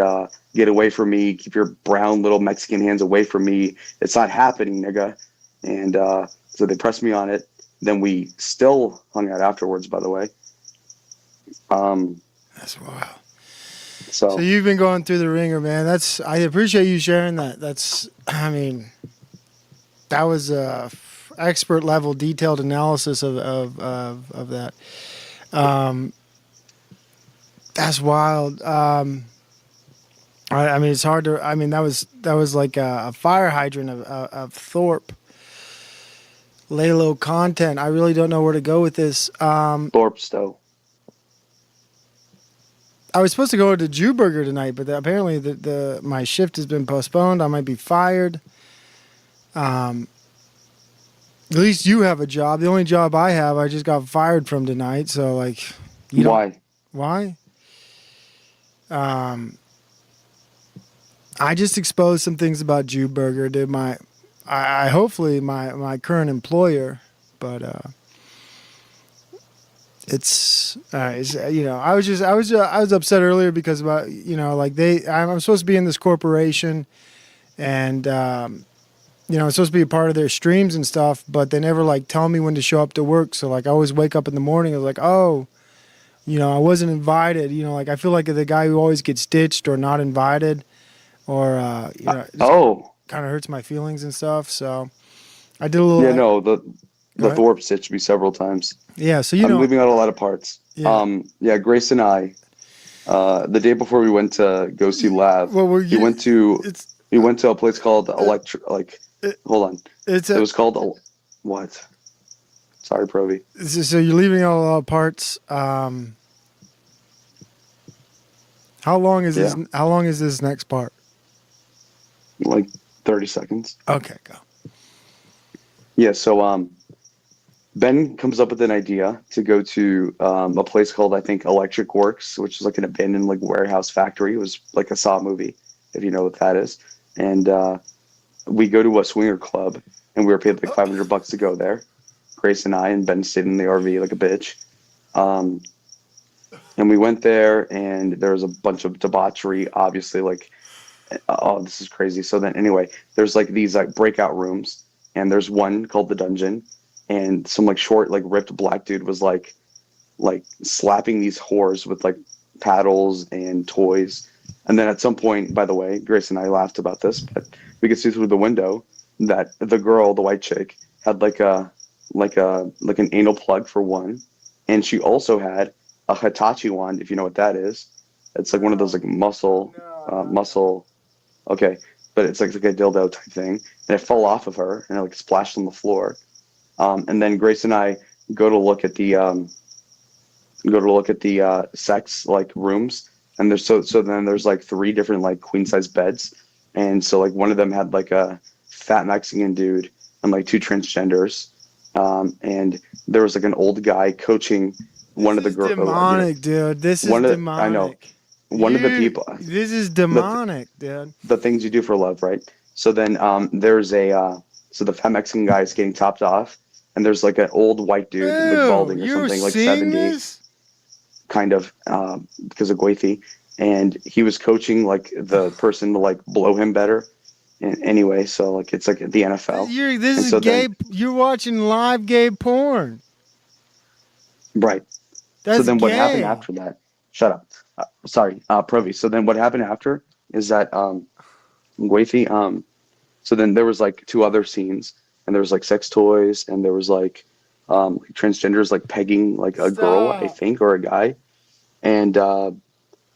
get away from me. Keep your brown little Mexican hands away from me. It's not happening, nigga. And so they pressed me on it. Then we still hung out afterwards, by the way. That's wild. So So you've been going through the ringer, man. I appreciate you sharing that. I mean, that was a expert level, detailed analysis of that. Um, that's wild. I mean, it's hard to. I mean, that was like a fire hydrant of Thorp Lalo content. I really don't know where to go with this. Thorps, though. I was supposed to go to Jewburger tonight, but apparently my shift has been postponed. I might be fired. At least you have a job. The only job I have, I just got fired from tonight. So like, you don't. Why? Why? Um, I just exposed some things about Jew Burger to I hopefully my current employer, but it's I was upset earlier because about like I'm supposed to be in this corporation and I'm supposed to be a part of their streams and stuff, but they never like tell me when to show up to work. So like I always wake up in the morning, I was like, oh, I wasn't invited. Like I feel like the guy who always gets ditched or not invited, or it just Oh, kind of hurts my feelings and stuff. So I did a little. yeah, no, Go the ahead. Thorp stitched me several times. Yeah. So I'm leaving out a lot of parts. yeah. Yeah, Grace and I, the day before we went to go see Lav, Well, he went to it's we went to a place called it, hold on. it's It a, was called what? Sorry, Provi. so you're leaving out a lot of parts. How long is this? Yeah, How long is this next part? like 30 seconds. Okay, go. Yeah, so Ben comes up with an idea to go to a place called I think Electric Works, which is like an abandoned like warehouse factory. It was like a Saw movie, if you know what that is. And we go to a swinger club, and we were paid like $500 to go there. Grace and I, and Ben stayed in the RV like a bitch. Um, and we went there, and there was a bunch of debauchery. Obviously, like, oh, this is crazy. So then, anyway, there's like these like breakout rooms, and there's one called the dungeon, and some like short, like ripped black dude was like slapping these whores with like paddles and toys. And then at some point, by the way, Grace and I laughed about this, but we could see through the window that the girl, the white chick, had like an anal plug for one, and she also had a Hitachi wand, if you know what that is. It's like one of those like muscle. Okay, but it's like a dildo type thing, and it fell off of her and it like splashed on the floor. And then Grace and I go to look at the sex like rooms, and so then there's like three different like queen size beds, and so like one of them had like a fat Mexican dude and like two transgenders, and there was like an old guy coaching one of the girls. Demonic, dude. This is demonic. I know one of the people. This is The demonic, dude. the things you do for love, right? So then there's so the fat Mexican guy is getting topped off, and there's like an old white dude, like balding or something, like 70, this? kind of, because of Gwacie, and he was coaching like the person to like blow him better. And anyway, so like it's like the NFL. This And is so gay. then, You're watching live gay porn. right. That's So then what happened gay. after that? Shut up. Sorry, Provi. So then what happened after is that Gwacie, so then there was like two other scenes, and there was like sex toys, and there was like transgenders like pegging like a girl, I Stop. think, or a guy. And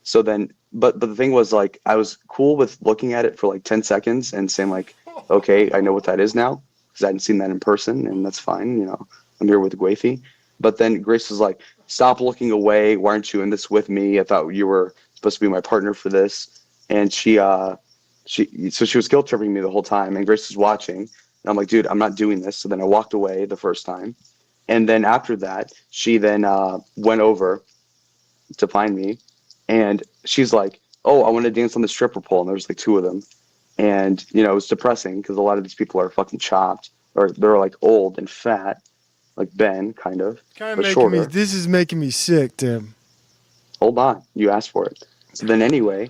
so then, but the thing was like I was cool with looking at it for like 10 seconds and saying like, okay, I know what that is now because I hadn't seen that in person, and that's fine. I'm here with Gwacie. But then Grace was like, stop looking away. Why aren't you in this with me? I thought you were supposed to be my partner for this. And she was guilt tripping me the whole time, and Grace was watching. And I'm like, dude, I'm not doing this. So then I walked away the first time. And then after that, she then went over to find me, and she's like, oh, I want to dance on the stripper pole. And there's like two of them. And, it was depressing because a lot of these people are fucking chopped, or they're like old and fat, like Ben, kind of, but shorter. This is making me sick, Tim. Hold on, you asked for it. So then anyway,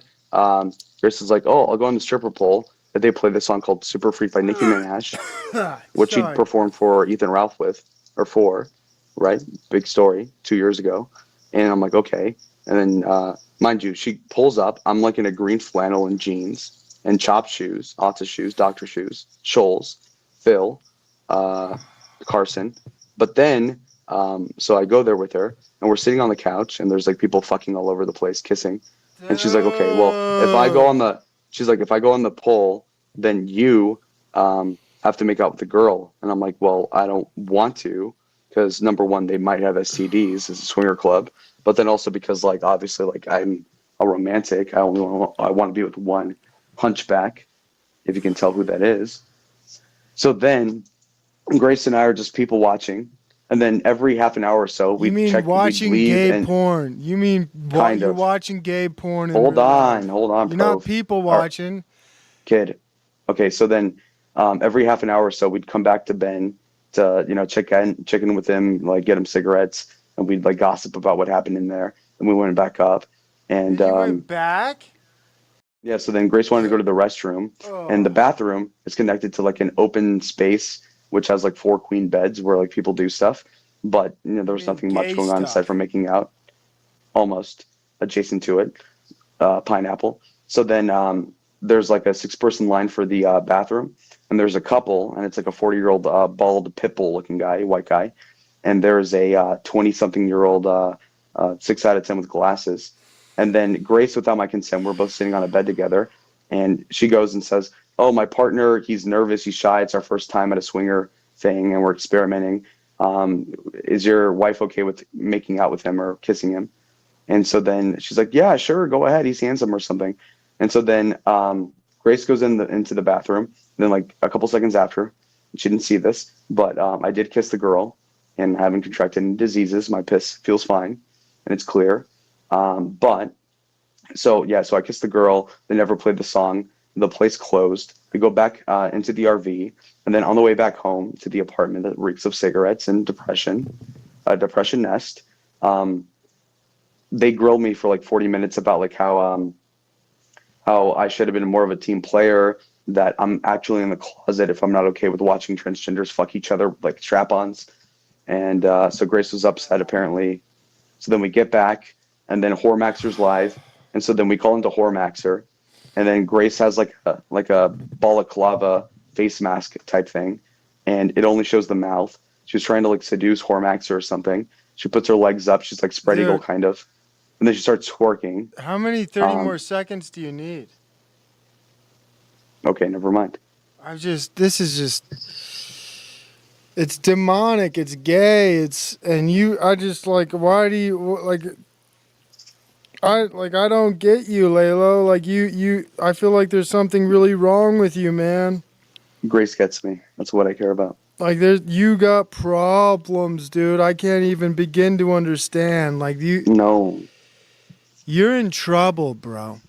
Chris is like, oh, I'll go on the stripper pole. That they play this song called Super Freak by Nicki Minaj, which he performed for Ethan Ralph for, right? Big story 2 years ago. And I'm like, okay. And then, mind you, she pulls up. I'm like in a green flannel and jeans and chopped shoes, Ata shoes, doctor shoes, Shoals, Phil, Carson. But then, so I go there with her, and we're sitting on the couch, and there's like people fucking all over the place, kissing. And she's like, okay, well, if I go on the pole, then you have to make out with the girl. And I'm like, well, I don't want to, because number one, they might have STDs. It's a swinger club, but then also because like obviously like I'm a romantic. I want to be with one hunchback, if you can tell who that is. So then Grace and I are just people watching. And then every half an hour or so, You mean watching gay porn? You mean kind you're of. watching gay porn? Hold on, You're not Prove. people All right, watching. Kid. Okay, so then every half an hour or so, we'd come back to Ben to, check in with him, like get him cigarettes, and we'd like gossip about what happened in there. And we went back up, and You went back? yeah. So then Grace wanted to go to the restroom, and the Oh. bathroom is connected to like an open space which has like four queen beds where like people do stuff, but there was mean nothing much gay going on aside stuff. from making out, almost adjacent to it. Pineapple. So then there's like a six-person line for the bathroom, and there's a couple, and it's like a 40-year-old bald pit bull looking guy, white guy, and there's a 20-something-year-old 6 out of 10 with glasses. And then Grace, without my consent, we're both sitting on a bed together, and she goes and says, "Oh, my partner, he's nervous, he's shy. It's our first time at a swinger thing, and we're experimenting. Is your wife okay with making out with him or kissing him?" And so then she's like, "Yeah, sure, go ahead. He's handsome or something." And so then Grace goes into the bathroom. And then like a couple seconds after, she didn't see this, but I did kiss the girl, and I haven't contracted any diseases. My piss feels fine, and it's clear. But so yeah, so I kissed the girl. They never played the song. The place closed. We go back into the RV, and then on the way back home to the apartment that reeks of cigarettes and depression, a depression nest. They grilled me for like 40 minutes about like how I should have been more of a team player, that I'm actually in the closet if I'm not okay with watching transgenders fuck each other like strap-ons. And so Grace was upset apparently. So then we get back, and then Hormaxer's live, and so then we call into Hormaxer, and then Grace has like a balaclava face mask type thing, and it only shows the mouth. She was trying to like seduce Hormaxer or something. She puts her legs up. She's like spread eagle Dude, kind of, and then she starts twerking. how many 30 more seconds do you need? Okay, never mind. This is just, it's demonic, it's gay, I just like, why do you, like, I don't get you, Lalo. Like, I feel like there's something really wrong with you, man. Grace gets me. That's what I care about. Like, you got problems, dude. I can't even begin to understand. Like, No, you're in trouble, bro.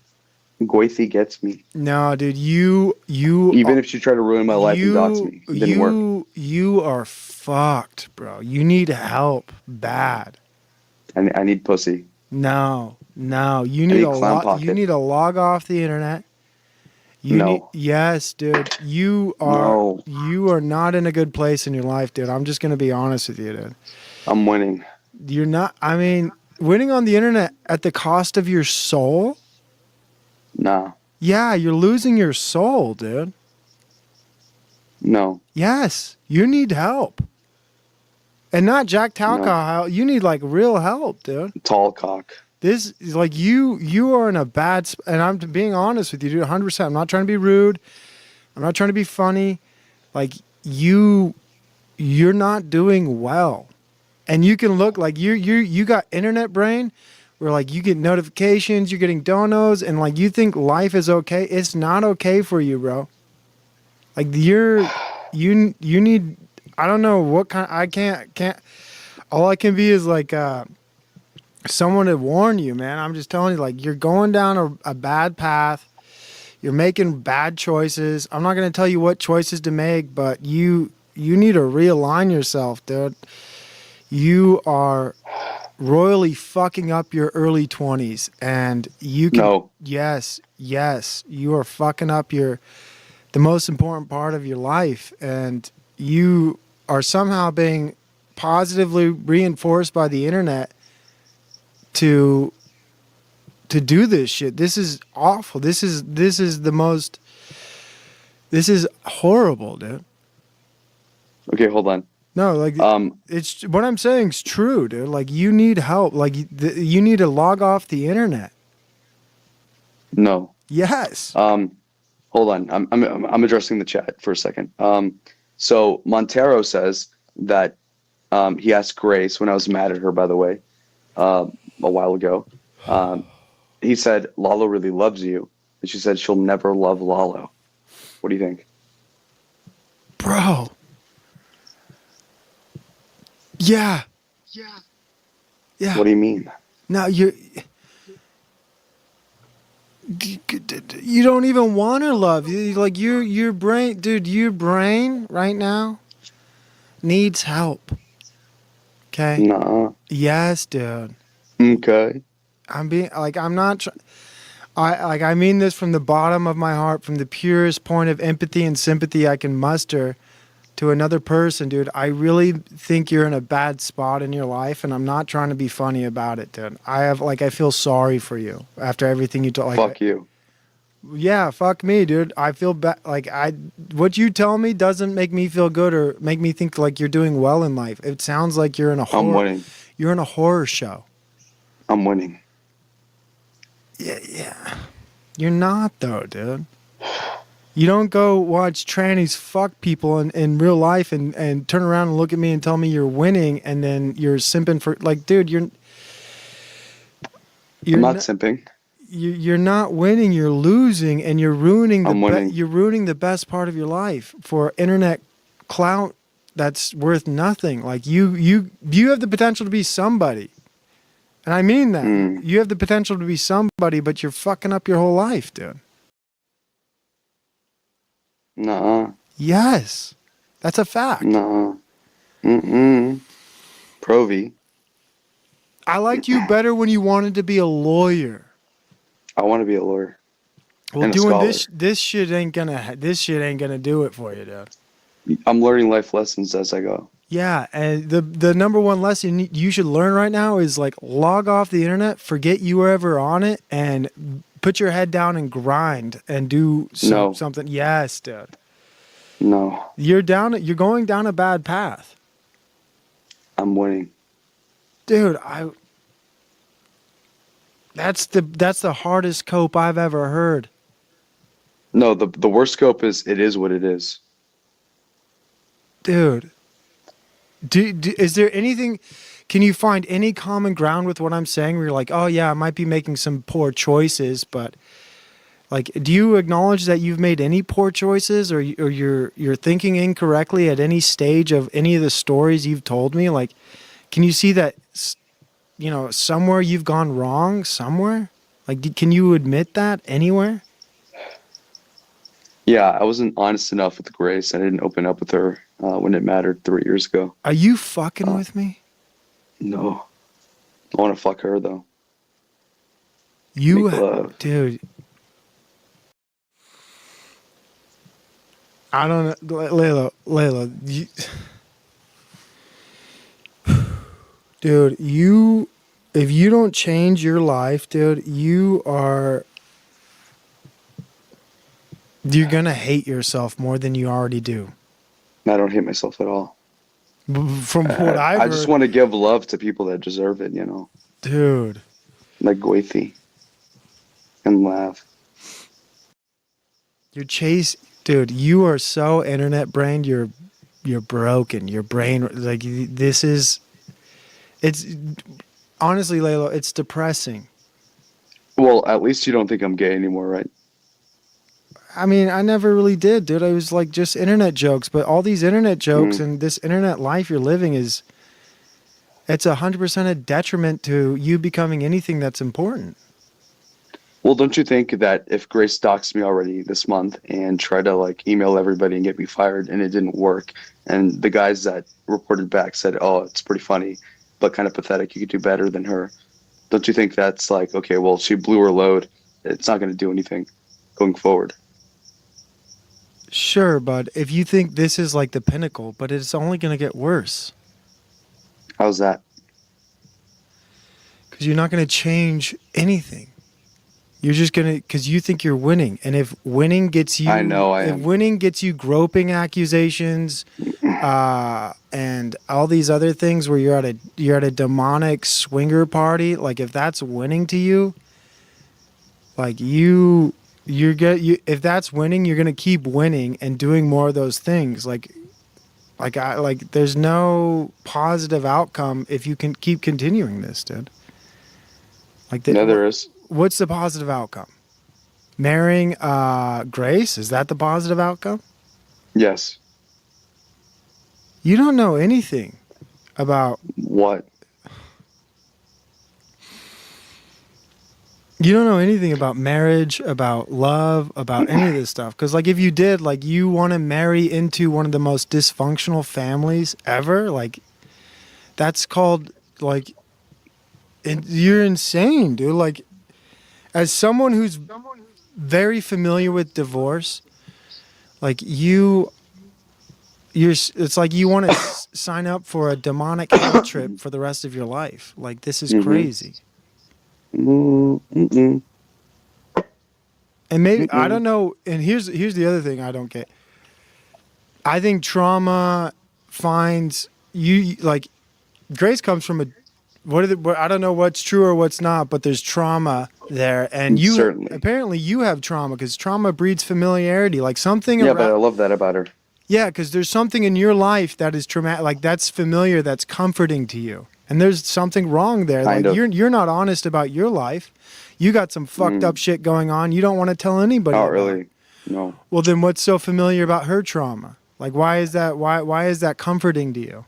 Gwacie gets me. No, dude, Even if she tried to ruin my life and dox me, it didn't work. you are fucked, bro. You need help bad. I need pussy. No, you I need need clown you pocket. need to log off the internet. No, Yes, dude. no, You are not in a good place in your life, dude. I'm just gonna be honest with you, dude. I'm winning. You're not. I mean, winning on the internet at the cost of your soul. Nah, Yeah, you're losing your soul, dude. no, Yes, you need help. And not Jack no. Talcott help. You need like real help, dude. Tall cock. This is like you are in a bad and I'm being honest with you, dude, 100%. I'm not trying to be rude. I'm not trying to be funny. Like you're not doing well. And you can look like you got internet brain where like you get notifications, you're getting donos and like you think life is okay. It's not okay for you, bro. Like you need, I don't know what kind, I can't all I can be is like someone to warn you, man. I'm just telling you, like, you're going down a bad path. You're making bad choices. I'm not going to tell you what choices to make, but you need to realign yourself, dude. You are royally fucking up your early 20s, and you can, No, yes, you are fucking up the most important part of your life, and you are somehow being positively reinforced by the internet to do this shit. This is awful. This is horrible, dude. okay, hold on. No, like Um, it's what I'm saying is true, dude. Like you need help. Like you need to log off the internet. no. Yes. Um, hold on. I'm addressing the chat for a second. So Montero says that he asked Grace when I was mad at her, by the way, a while ago. Um, he said Lalo really loves you, and she said she'll never love Lalo. What do you think? Bro. Yeah. What do you mean? No, You don't even want her love. Like your brain, dude. Your brain right now needs help. Okay. Nah. Yes, dude. Okay. I'm being like I'm not. I mean this from the bottom of my heart, from the purest point of empathy and sympathy I can muster to another person, dude. I really think you're in a bad spot in your life, and I'm not trying to be funny about it, dude. I feel sorry for you after everything you told. Fuck you. Yeah, fuck me, dude. I feel bad. What you tell me doesn't make me feel good or make me think like you're doing well in life. It sounds like you're in a I'm horror. winning. You're in a horror show. I'm winning. Yeah. You're not though, dude. You don't go watch trannies fuck people in real life and turn around and look at me and tell me you're winning and then you're simping for like, dude, I'm you're not not, simping. you're not winning, you're losing and you're ruining I'm winning. you're ruining the best part of your life for internet clout that's worth nothing. Like you have the potential to be somebody. And I mean that. Mm. You have the potential to be somebody, but you're fucking up your whole life, dude. Nah. Yes. That's a fact. Nah. Mm-mm. Provi. I liked you better when you wanted to be a lawyer. I want to be a lawyer Well, and a doing scholar. this shit ain't gonna do it for you, dude. I'm learning life lessons as I go. Yeah, and the number one lesson you should learn right now is like log off the internet, forget you were ever on it, and put your head down and grind and do No. something. Yes, dude. No. You're going down a bad path. I'm winning. Dude, that's the hardest cope I've ever heard. No, the worst scope is it is what it is. Dude. Is there anything, can you find any common ground with what I'm saying where you're like, oh yeah, I might be making some poor choices, but like, do you acknowledge that you've made any poor choices or you're thinking incorrectly at any stage of any of the stories you've told me? Like, can you see that, somewhere you've gone wrong somewhere? Like, can you admit that anywhere? Yeah, I wasn't honest enough with Grace. I didn't open up with her when it mattered 3 years ago. Are you fucking with me? No. I want to fuck her, though. You, Make love. dude. I don't know, Layla, dude, if you don't change your life, dude, you're gonna hate yourself more than you already do. I don't hate myself at all. From what I've I heard, just want to give love to people that deserve it, dude. like Gwacie and Lav. Dude, you are so internet brained. You're broken. Your brain, like it's honestly, Layla, it's depressing. Well, at least you don't think I'm gay anymore, right? I mean, I never really did, dude. I was like just internet jokes, but all these internet jokes Mm. and this internet life you're living it's 100% a detriment to you becoming anything that's important. Well, don't you think that if Grace doxed me already this month and tried to like email everybody and get me fired and it didn't work, and the guys that reported back said, "Oh, it's pretty funny, but kind of pathetic. You could do better than her." Don't you think that's like, okay, well, she blew her load. It's not going to do anything going forward. Sure, bud. If you think this is like the pinnacle, but it's only going to get worse How's that? because you're not going to change anything. You're just going to, because you think you're winning. And if winning gets you, I know I if am. winning gets you groping accusations and all these other things where you're at a demonic swinger party, like if that's winning to you, like if that's winning, you're going to keep winning and doing more of those things. Like there's no positive outcome if you can keep continuing this, dude. No, there is. What's the positive outcome? Marrying Grace? Is that the positive outcome? Yes. You don't know anything about. What? You don't know anything about marriage, about love, about any of this stuff. Because, like, if you did, like, you want to marry into one of the most dysfunctional families ever, like, that's called, like, you're insane, dude. Like, as someone who's very familiar with divorce, like, it's like you want to sign up for a demonic hell trip for the rest of your life. Like, this is Mm-hmm. crazy. Mm-mm. And maybe, I Mm-mm. don't know. And here's the other thing I don't get. I think trauma finds you, like, grace comes from a I don't know what's true or what's not, but there's trauma there, and you Certainly. apparently you have trauma because trauma breeds familiarity, like something Yeah, but I around. love that about her. Yeah, because there's something in your life that is traumatic, like that's familiar, that's comforting to you, and there's something wrong there. Kind Like of. you're not honest about your life. You got some fucked up Mm. shit going on. You don't want to tell anybody Not about. really. No. Well, then what's so familiar about her trauma? Like, why is that? Why is that comforting to you?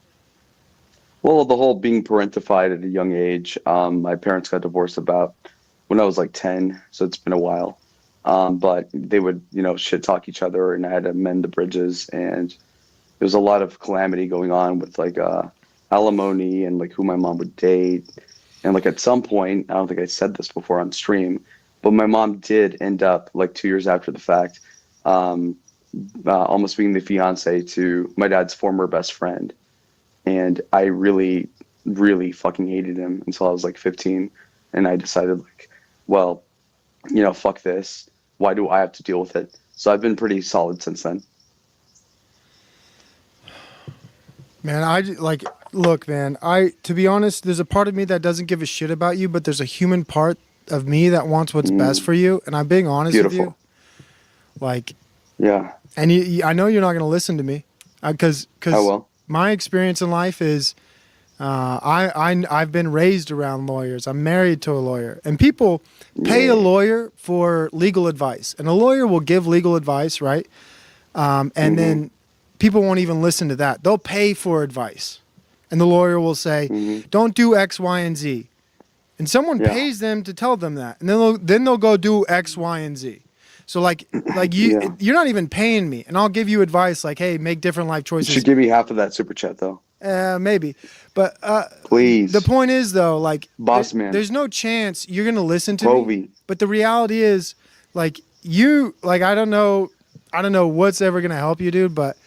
Well, the whole being parentified at a young age. My parents got divorced about when I was like 10, so it's been a while. But they would, shit talk each other, and I had to mend the bridges. And there was a lot of calamity going on with like alimony and like who my mom would date. And like at some point, I don't think I said this before on stream, but my mom did end up like 2 years after the fact, um, almost being the fiance to my dad's former best friend. And I really, really fucking hated him until I was like 15, and I decided like, well, fuck this. Why do I have to deal with it? So I've been pretty solid since then. Man, like, look, man, to be honest, there's a part of me that doesn't give a shit about you, but there's a human part of me that wants what's best Mm, for you. And I'm being honest with you. beautiful. Like, Yeah, and I know you're not going to listen to me I because will. my experience in life is I've been raised around lawyers. I'm married to a lawyer, and people pay a Yeah. lawyer for legal advice, and a lawyer will give legal advice, right? And Hmm. then people won't even listen to that. They'll pay for advice, and the lawyer will say, Hmm. "Don't do X, Y, and Z," and someone Yeah. pays them to tell them that, and then they'll go do X, Y, and Z. So like Yeah. you're not even paying me, and I'll give you advice like, "Hey, make different life You should choices." give me half of that super chat though. Maybe, but the Please. point is though, like Boss man. there's no chance you're gonna listen to me. Clovey. But the reality is, like I don't know what's ever gonna help you, dude. But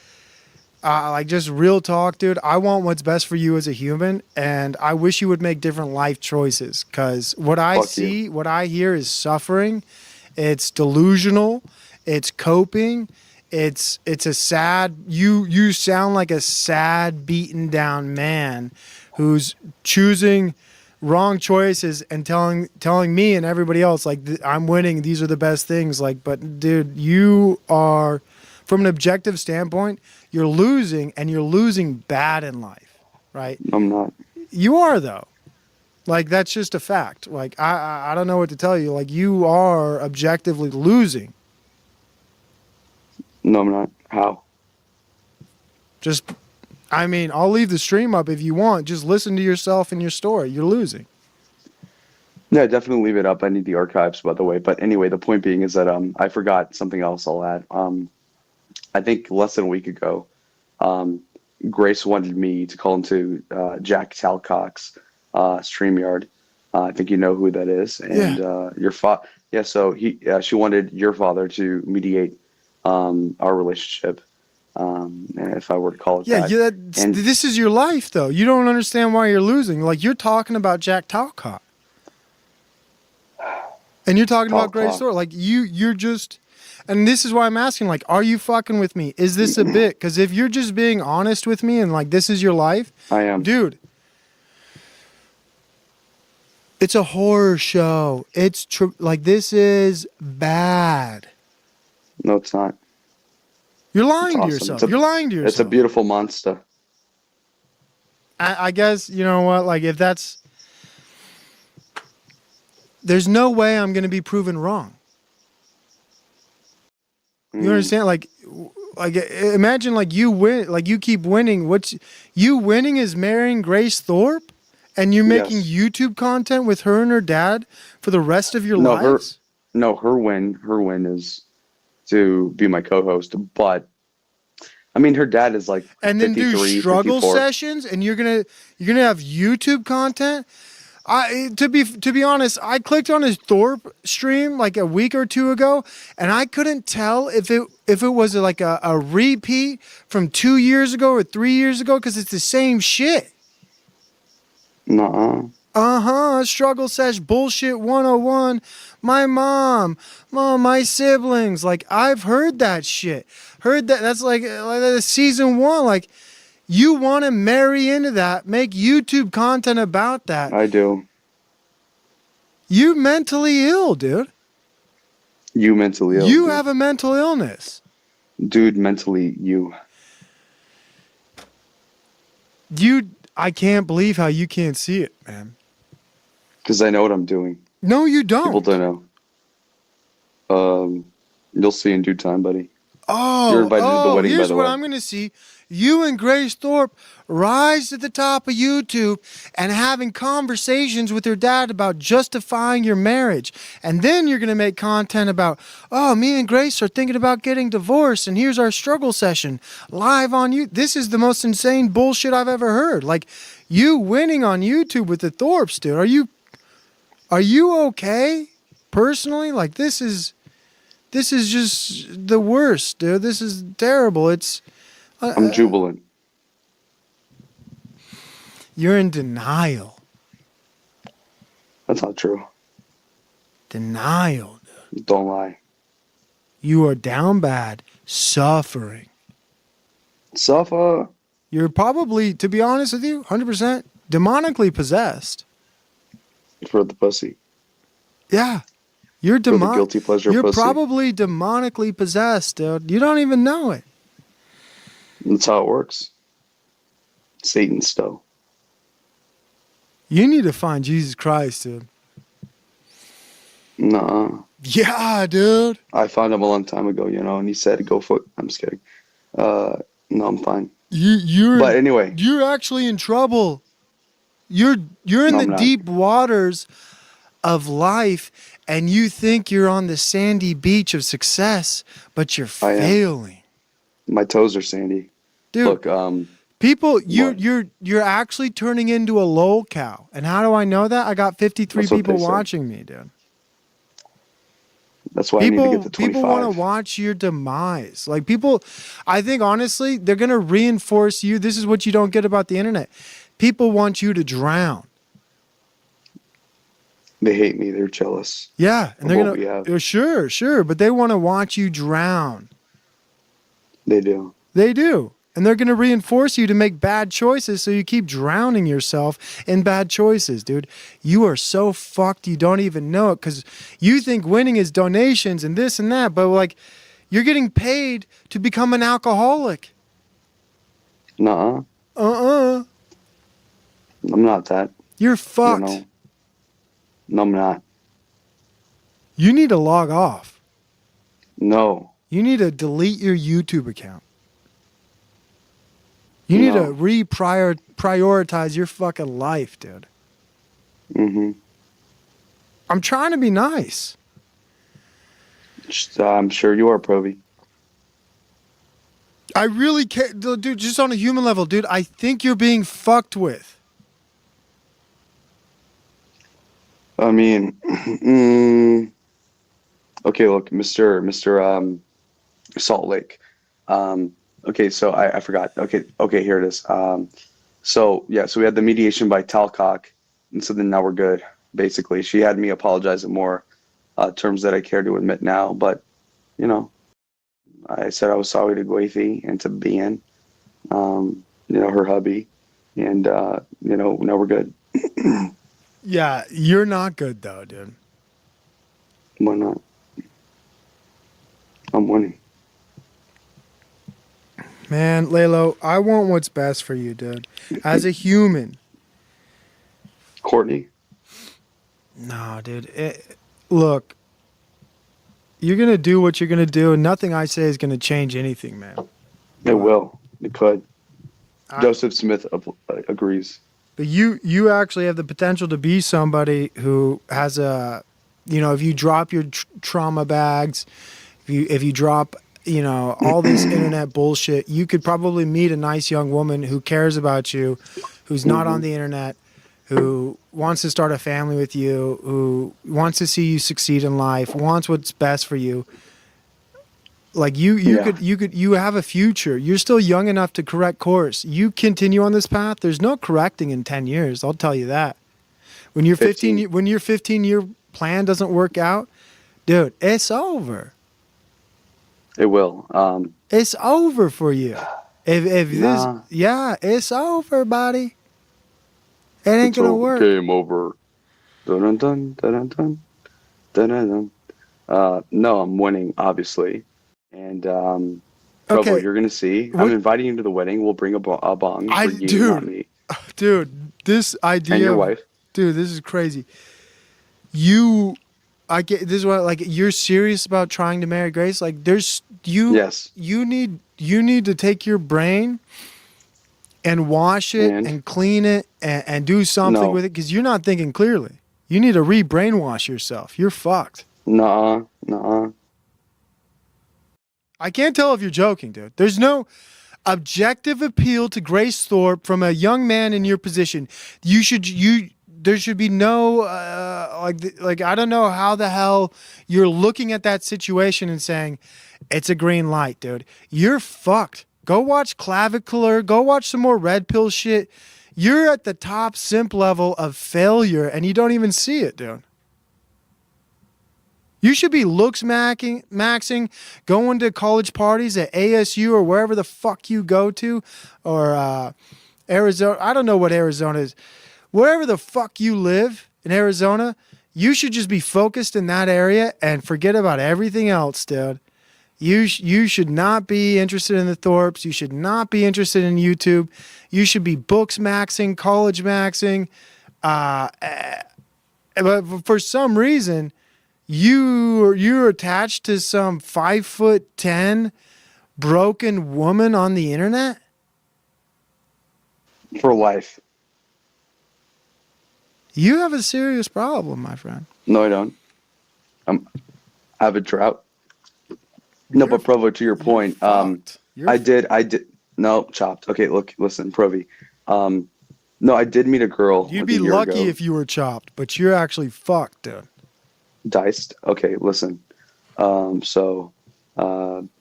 like just real talk, dude. I want what's best for you as a human, and I wish you would make different life choices. Cause what I Fuck you. see, what I hear is suffering. It's delusional. It's coping. It's a sad. You sound like a sad, beaten down man who's choosing wrong choices and telling me and everybody else like I'm winning. These are the best things. Like, but dude, you are, from an objective standpoint, you're losing, and you're losing bad in life, right? I'm not. You are though. Like that's just a fact. Like I don't know what to tell you. Like you are objectively losing. No, I'm not. How? Just I mean, I'll leave the stream up if you want. Just listen to yourself and your story. You're losing. Yeah, definitely leave it up. I need the archives, by the way. But anyway, the point being is that I forgot something else I'll add. I think less than a week ago, um, Grace wanted me to call into Jack Talcott's StreamYard. I think you know who that is, Yeah. and your Yeah, so she wanted your father to mediate our relationship, if I were to call it Yeah, that. And this is your life though. You don't understand why you're losing. Like you're talking about Jack Talcott. And you're talking about Grace Talcott, Thorp. Like you're just, and this is why I'm asking, like, are you fucking with me? Is this a bit? Because if you're just being honest with me and like this is your life, I am. dude, it's a horror show. Like this is bad. No, it's not. You're It's lying to awesome. yourself. You're lying to It's a yourself. beautiful monster. I guess you know what? Like if that's, there's no way I'm gonna be proven wrong. You Mm. understand? Like imagine like you win, like you keep winning. You winning is marrying Grace Thorp, And you're making Yes. YouTube content with her and her dad for the rest of your No, lives? her win is to be my co-host. But I mean, her dad is like And then do 53, struggle 54. sessions, and you're gonna have YouTube content. To be honest, I clicked on his Thorp stream like a week or two ago, and I couldn't tell if it was like a repeat from 2 years ago or 3 years ago because it's the same shit. Nuh-uh. Struggle sesh bullshit 101. My mom, my siblings. Like, I've heard that shit. Heard that. That's like season one. Like, you want to marry into that, make YouTube content about that. I do. You mentally ill, dude. You mentally ill. You Dude. have a mental illness. Dude, mentally you. I can't believe how you can't see it, man. Because I know what I'm doing. No, you don't. People don't know. You'll see in due time, buddy. Oh, You're invited to the wedding, by here's the what way. I'm going to see. You and Grace Thorp rise to the top of YouTube and having conversations with your dad about justifying your marriage. And then you're going to make content about, oh, me and Grace are thinking about getting divorced, and here's our struggle session live on you. This is the most insane bullshit I've ever heard. Like, you winning on YouTube with the Thorps, dude. Are you okay? Personally? Like, this is just the worst, dude. This is terrible. I'm jubilant. You're in denial. That's not true. Denial. Don't lie. You are down bad, suffering. Suffer. You're probably, to be honest with you, 100% demonically possessed. For the pussy. Yeah. You're For the guilty pleasure You're pussy. probably demonically possessed, dude. You don't even know it. That's how it works. Satan's still. You need to find Jesus Christ, dude. Nuh-uh. Yeah, dude. I found him a long time ago, and he said, go for it. I'm just kidding. No, I'm fine. But anyway. You're actually in trouble. You're in No, the I'm not. deep waters of life, and you think you're on the sandy beach of success, but you're I am. failing. My toes are sandy. Dude, Look, people, what? you're actually turning into a lol cow. And how do I know that? I got 53 That's what people they say. watching me, dude. That's why I need to get to 25. People want to watch your demise. Like, people, I think honestly, they're going to reinforce you. This is what you don't get about the internet. People want you to drown. They hate me. They're jealous. Yeah, and of they're what we gonna have. sure, but they want to watch you drown. They do. They do. And they're going to reinforce you to make bad choices so you keep drowning yourself in bad choices, dude. You are so fucked you don't even know it because you think winning is donations and this and that, but like, you're getting paid to become an alcoholic. Nuh-uh. I'm not that. You're fucked. No, I'm not. You need to log off. No. You need to delete your YouTube account. You need to prioritize your fucking life, dude. Mm-hmm. I'm trying to be nice. I'm sure you are, Provi. I really can't, dude, just on a human level, dude, I think you're being fucked with. I mean, okay, look, Mr. Salt Lake. Okay, so I forgot. Okay, here it is. So we had the mediation by Talcott, and so then now we're good. Basically, she had me apologize in more terms that I care to admit now, but I said I was sorry to Gwacie and to Bien, her hubby, and now we're good. Yeah, you're not good though, dude. Why not? I'm winning. Man, Lalo, I want what's best for you, dude. As a human. Courtney? No, dude. Look, you're going to do what you're going to do, and nothing I say is going to change anything, man. It will. It could. Joseph Smith agrees. But you actually have the potential to be somebody who has a, if you drop your trauma bags, if you drop, all this internet bullshit, you could probably meet a nice young woman who cares about you, who's not on the internet, who wants to start a family with you, who wants to see you succeed in life, wants what's best for you. Like you have a future. You're still young enough to correct course. You continue on this path. There's no correcting in 10 years. I'll tell you that. When your 15 when your 15-year plan doesn't work out, dude, it's over. It will. It's over for you. If Nah. it's over, buddy. It ain't gonna work. Game over. Dun dun dun dun dun dun dun. No, I'm winning, obviously. And Provo, Okay. you're gonna see. I'm inviting you to the wedding. We'll bring a bong for you, not me. Dude, this idea. And your wife. Dude, this is crazy. I get this is what, like, you're serious about trying to marry Grace. Like, Yes. You need to take your brain and wash it and clean it and do something with it, because you're not thinking clearly. You need to re-brainwash yourself. You're fucked. Nuh-uh. I can't tell if you're joking, dude. There's no objective appeal to Grace Thorp from a young man in your position. There should be no like I don't know how the hell you're looking at that situation and saying it's a green light, dude. You're fucked. Go watch Clavicular. Go watch some more Red Pill shit. You're at the top simp level of failure and you don't even see it, dude. You should be looks maxing, going to college parties at ASU or wherever the fuck you go to, or Arizona. I don't know what Arizona is. Wherever the fuck you live in Arizona, you should just be focused in that area and forget about everything else, dude. You should not be interested in the Thorps. You should not be interested in YouTube. You should be books maxing, college maxing. But for some reason, you're attached to some 5'10" broken woman on the internet? For life. You have a serious problem, my friend. No, I don't. I have a drought. No, but Provo, to your point, I did. No, chopped. Okay, listen, Provi. No, I did meet a girl. You'd be lucky if you were chopped, but you're actually fucked, dude. Diced. Okay, listen. So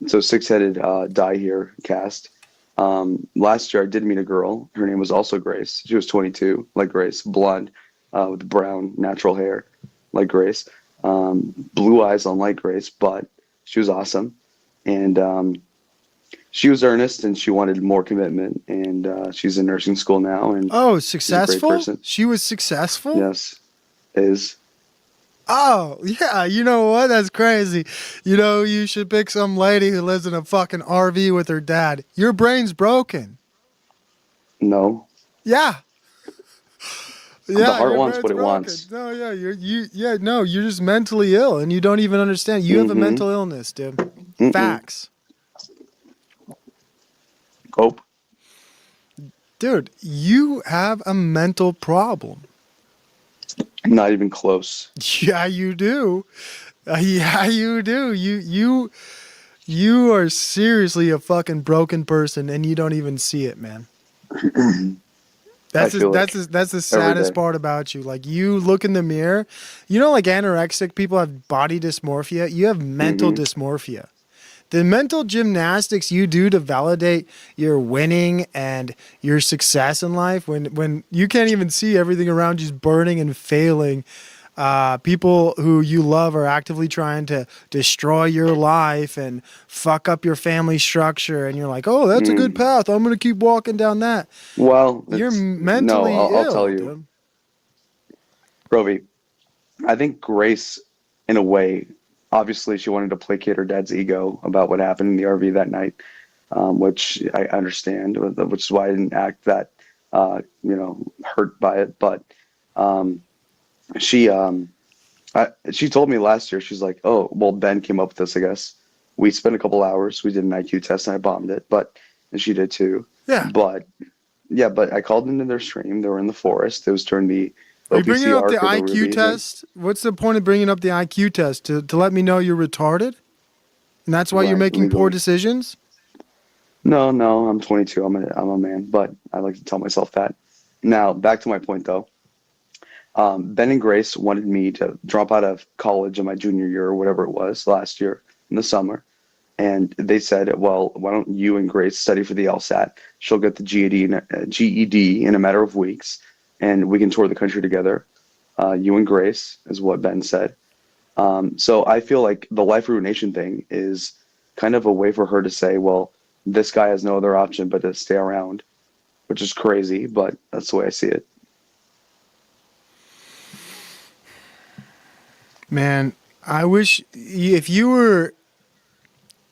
six-headed die here cast. Last year I did meet a girl. Her name was also Grace. She was 22, like Grace, blonde, with brown natural hair, like Grace. Blue eyes, unlike Grace, but she was awesome. And she was earnest and she wanted more commitment. And she's in nursing school now. And successful? She's a great person. She was successful? Yes, is. Oh, yeah, you know what? That's crazy. You should pick some lady who lives in a fucking RV with her dad. Your brain's broken. No. Yeah. The heart wants what it wants. No, yeah, you're just mentally ill and you don't even understand. You have a mental illness, dude. Facts. Cope. Dude, you have a mental problem. Not even close. Yeah, you do. Yeah, you do. You are seriously a fucking broken person, and you don't even see it, man. That's the saddest part about you. Like, you look in the mirror. Like anorexic people have body dysmorphia. You have mental dysmorphia. The mental gymnastics you do to validate your winning and your success in life, when you can't even see everything around you's burning and failing, people who you love are actively trying to destroy your life and fuck up your family structure, and you're like, oh, that's a good path. I'm going to keep walking down that. Well, you're mentally ill. I'll tell you. Dude. Rovi, I think Grace, in a way, obviously, she wanted to placate her dad's ego about what happened in the RV that night, which I understand, which is why I didn't act that, hurt by it. But she told me last year, she's like, oh, well, Ben came up with this, I guess. We spent a couple hours. We did an IQ test, and I bombed it, and she did too. Yeah. But Yeah, but I called into their stream. They were in the forest. It was during the Are you bringing OPC up the arc or the IQ Ruby event. test? What's the point of bringing up the IQ test? To let me know you're retarded? And that's why you're Right, making poor legally. decisions? No, I'm 22. I'm a man, but I like to tell myself that. Now, back to my point though. Ben and Grace wanted me to drop out of college in my junior year or whatever it was last year in the summer. And they said, well, why don't you and Grace study for the LSAT? She'll get the GED in a matter of weeks, and we can tour the country together. You and Grace is what Ben said. So I feel like the Life Ruination thing is kind of a way for her to say, well, this guy has no other option but to stay around, which is crazy, but that's the way I see it. Man, I wish if you were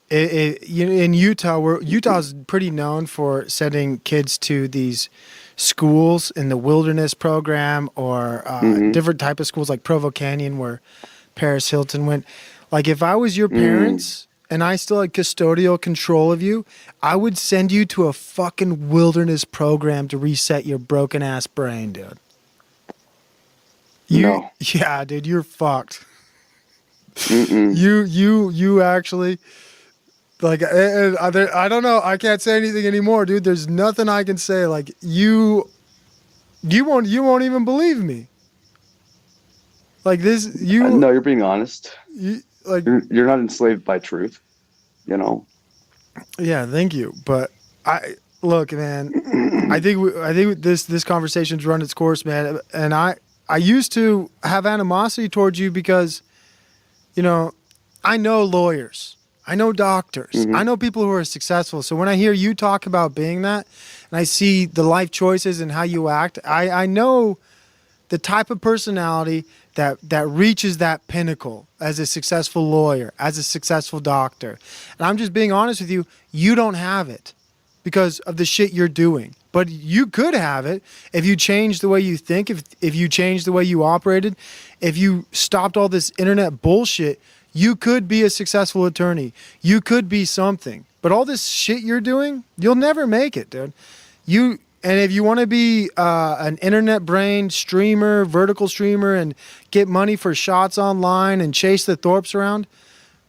in Utah, where Utah's pretty known for sending kids to these schools in the wilderness program or Hmm. different type of schools like Provo Canyon where Paris Hilton went. Like if I was your parents and I still had custodial control of you, I would send you to a fucking wilderness program to reset your broken ass brain, dude. No. Yeah, dude, you're fucked. Mm-mm. You actually like I don't know. I can't say anything anymore, dude. There's nothing I can say. Like you won't even believe me. Like this, No, you're being honest. like You're not enslaved by truth, you know? yeah. Thank you, but I look, man. I think this conversation's run its course, man. And I used to have animosity towards you because, you know, I know lawyers. I know doctors. Hmm. I know people who are successful. So when I hear you talk about being that and I see the life choices and how you act, I know the type of personality that reaches that pinnacle as a successful lawyer, as a successful doctor. And I'm just being honest with you, you don't have it because of the shit you're doing. But you could have it if you changed the way you think, if you changed the way you operated, if you stopped all this internet bullshit, you could be a successful attorney. You could be something. But all this shit you're doing, you'll never make it, dude. And if you want to be an internet brain streamer, vertical streamer, and get money for shots online and chase the Thorps around,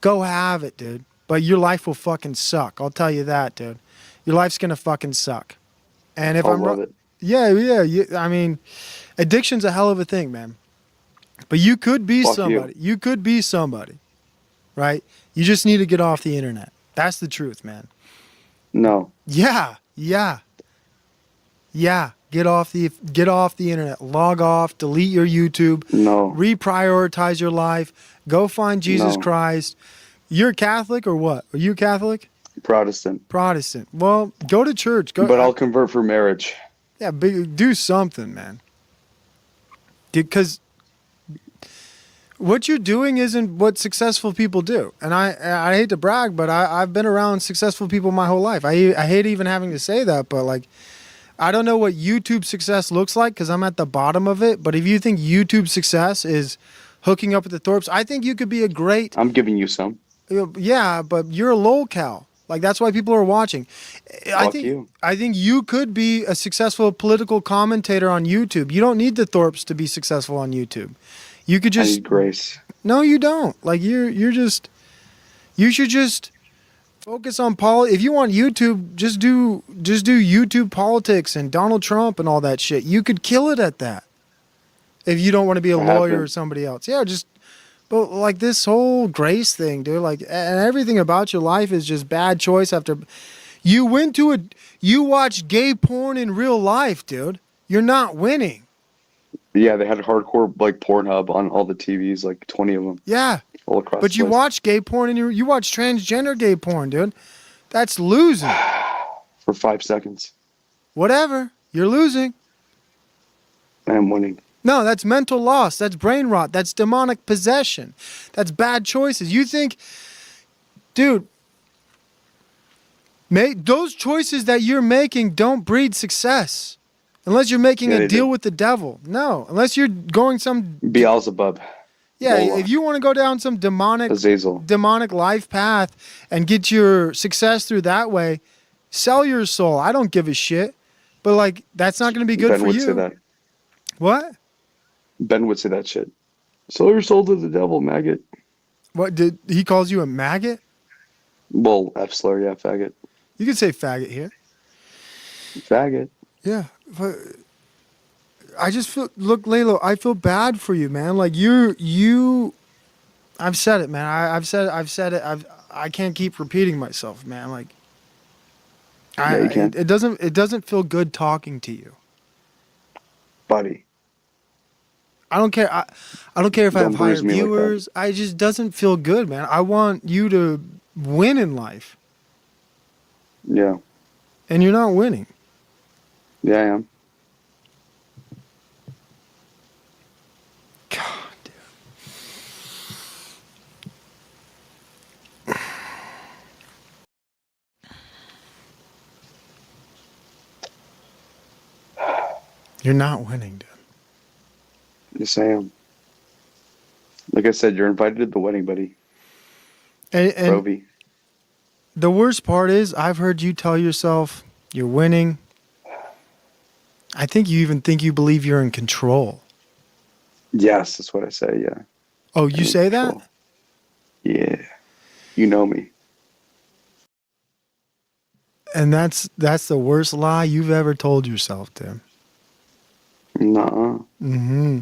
go have it, dude. But your life will fucking suck. I'll tell you that, dude. Your life's gonna fucking suck. And if I I'm love wrong, it. yeah. I mean, addiction's a hell of a thing, man. But you could be Fuck somebody. you. You could be somebody, right? You just need to get off the internet. That's the truth, man. No. Yeah. Get off the internet. Log off. Delete your YouTube. No. Reprioritize your life. Go find Jesus No. Christ. You're Catholic or what? Are you Catholic? Protestant. Protestant. Well, go to church. But I'll convert for marriage. Yeah, do something, man. Because what you're doing isn't what successful people do. And I hate to brag, but I've been around successful people my whole life. I hate even having to say that, but like, I don't know what YouTube success looks like because I'm at the bottom of it. But if you think YouTube success is hooking up with the Thorps, I think you could be a great. I'm giving you some. Yeah, but you're a lolcow. Like that's why people are watching. Fuck you. I think you could be a successful political commentator on YouTube. You don't need the Thorps to be successful on YouTube. You could I just need grace. no, you don't. Like you should just focus on if you want YouTube, just do YouTube politics and Donald Trump and all that shit. You could kill it at that. If you don't want to be a I lawyer haven't. or somebody else. Yeah, but like this whole grace thing, dude, like and everything about your life is just bad choice after you watched gay porn in real life, dude. You're not winning. Yeah, they had hardcore like Pornhub on all the TVs, like 20 of them Yeah. all across But the you place. watch gay porn and you watch transgender gay porn, dude. That's losing. For 5 seconds. Whatever. You're losing. I am winning. No, that's mental loss. That's brain rot. That's demonic possession. That's bad choices. You think, dude, those choices that you're making don't breed success. Unless you're making Yeah, a they deal do. with the devil. No. Unless you're going some. Beelzebub. Yeah, Mola. if you want to go down some Azazel. demonic life path and get your success through that way, sell your soul. I don't give a shit. But like, that's not going to be good Ben for would you. say that. What? Ben would say that shit. Sell your soul to the devil, maggot. What did he calls you a maggot? Well, F slur, yeah, faggot. You could say faggot here. Faggot. Yeah, but I just feel look, Lalo. I feel bad for you, man. Like you. I've said it, man. I've said it. I can't keep repeating myself, man. Like Yeah, you can. it doesn't feel good talking to you. Buddy. I don't care. I don't care if I Don't have higher bruise me like that. viewers. I just doesn't feel good, man. I want you to win in life, Yeah. and you're not winning. Yeah, I am. God, dude. You're not winning, dude. Yes, I am. Like I said, you're invited to the wedding, buddy. And Rovi. the worst part is, I've heard you tell yourself you're winning. I think you even think you believe you're in control. Yes, that's what I say, yeah. Oh, you say that? Yeah. You know me. And that's the worst lie you've ever told yourself, Tim. Nuh-uh. Mm-hmm.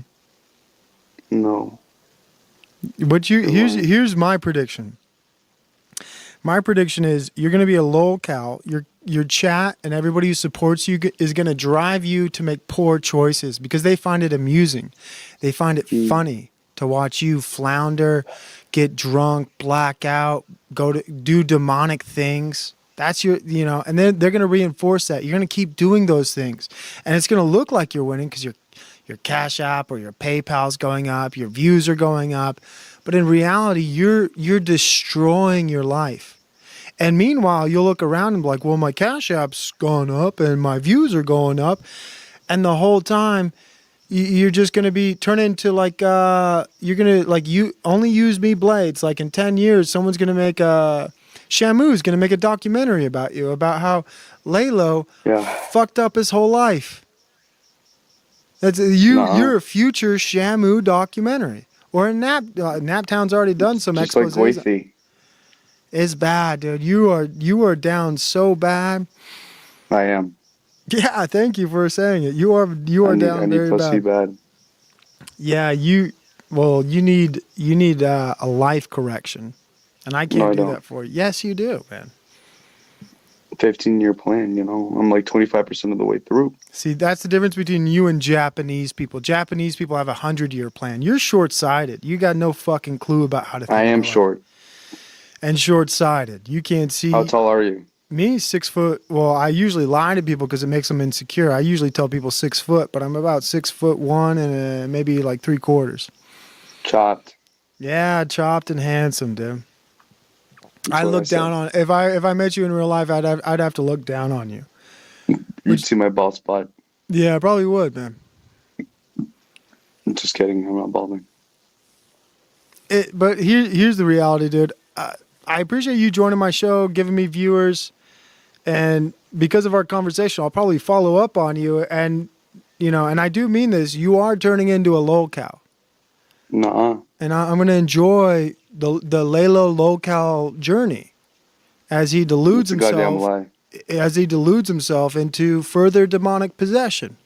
No. But here's my prediction. My prediction is you're going to be a lolcow. Your chat and everybody who supports you is going to drive you to make poor choices because they find it amusing. They find it funny to watch you flounder, get drunk, black out, do demonic things. That's and then they're going to reinforce that. You're going to keep doing those things. And it's going to look like you're winning because your Cash App or your PayPal's going up, your views are going up. But in reality, you're destroying your life. And meanwhile, you'll look around and be like, well, my Cash App's gone up and my views are going up. And the whole time, you're just going to be turned into like, you're going to like, you only use me blades. Like in 10 years, someone's going to make Shamoo's going to make a documentary about you, about how Lalo fucked up his whole life. That's you're a future Shamoo documentary. Or a NapTown's already done some just like exposés. Gwacie. It's bad, dude. You are down so bad. I am. Yeah, thank you for saying it. You are down very bad. Yeah, you need a life correction, and I can't do that for you. Yes, you do, man. 15-year plan, I'm like 25% of the way through. See, that's the difference between you and Japanese people. Japanese people have a 100-year plan. You're short-sighted. You got no fucking clue about how to think. I am short. And short-sighted. You can't see. How tall are you? Me, 6 foot. Well, I usually lie to people because it makes them insecure. I usually tell people 6 foot, but I'm about 6'1" and maybe like 3/4. Chopped. Yeah, chopped and handsome, dude. I look down on if I met you in real life, I'd have to look down on you. You'd see my bald spot. Yeah, I probably would, man. I'm just kidding. I'm not balding. But here's the reality, dude. I appreciate you joining my show, giving me viewers, and because of our conversation, I'll probably follow up on you. And and I do mean this. You are turning into a lolcow. Nuh-uh. And I'm going to enjoy the Lalo lolcow journey as he deludes himself. Goddamn lie. As he deludes himself into further demonic possession.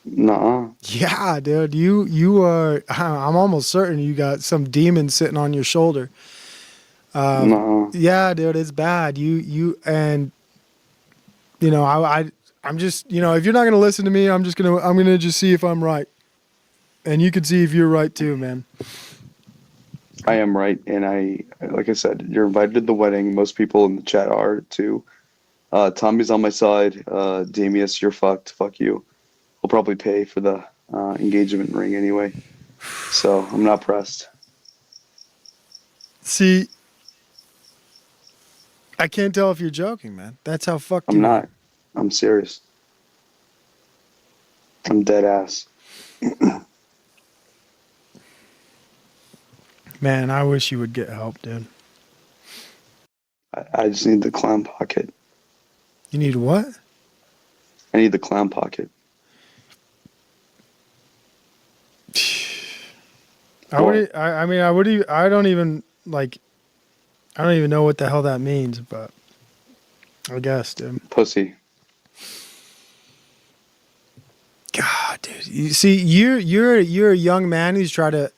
Nuh-uh. Yeah, dude, you are. I'm almost certain you got some demon sitting on your shoulder. Nuh-uh. Yeah, dude, it's bad. I'm just if you're not gonna listen to me, I'm gonna just see if I'm right, and you can see if you're right too, man. I am right, and like I said, you're invited to the wedding. Most people in the chat are too. Tommy's on my side. Damius, you're fucked. Fuck you. He'll probably pay for the engagement ring anyway, so I'm not pressed. See, I can't tell if you're joking, man. That's how fucked I'm not. I'm serious. I'm dead ass. Man, I wish you would get help, dude. I just need the clown pocket. You need what? I need the clown pocket. I don't even know what the hell that means, but I guess, dude. Pussy. God, dude. You see, you're a young man who's trying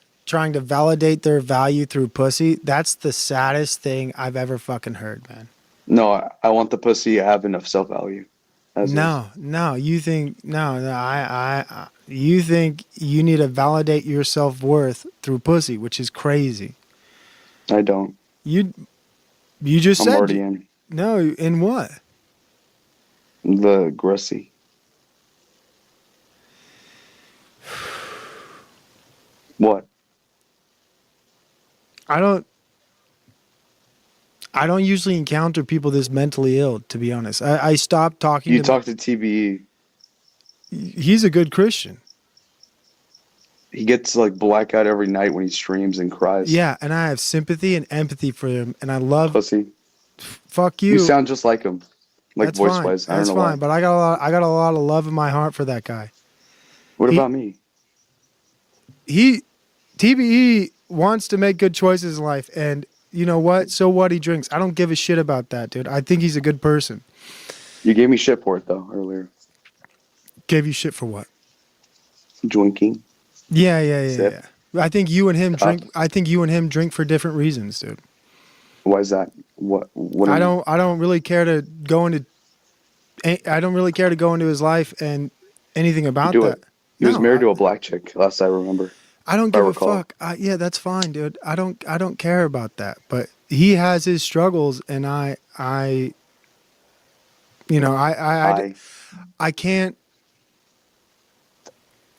to validate their value through pussy. That's the saddest thing I've ever fucking heard, man. No, I want the pussy. I have enough self-value. You think you think you need to validate your self-worth through pussy, which is crazy. I don't. You just I'm said already in. No, in what? The Gwacie. What? I don't usually encounter people this mentally ill, to be honest. I stopped talking You to talk to TBE. He's a good Christian. He gets like blackout every night when he streams and cries. Yeah, and I have sympathy and empathy for him, and I love Pussy. Fuck you. You sound just like him. Like That's voice fine. wise. I don't That's know fine, why. but I got a lot of love in my heart for that guy. What about me? TBE wants to make good choices in life, and you know what? So what? He drinks. I don't give a shit about that, dude. I think he's a good person. You gave me shit for it though earlier. Gave you shit for what? Drinking. Yeah. I think you and him drink. I think you and him drink for different reasons, dude. Why is that? What? I don't really care to go into. I don't really care to go into his life and anything about Do that. it. He was married to a black chick. Last I remember. I don't give a fuck. Yeah, that's fine, dude. I don't care about that. But he has his struggles, and I can't.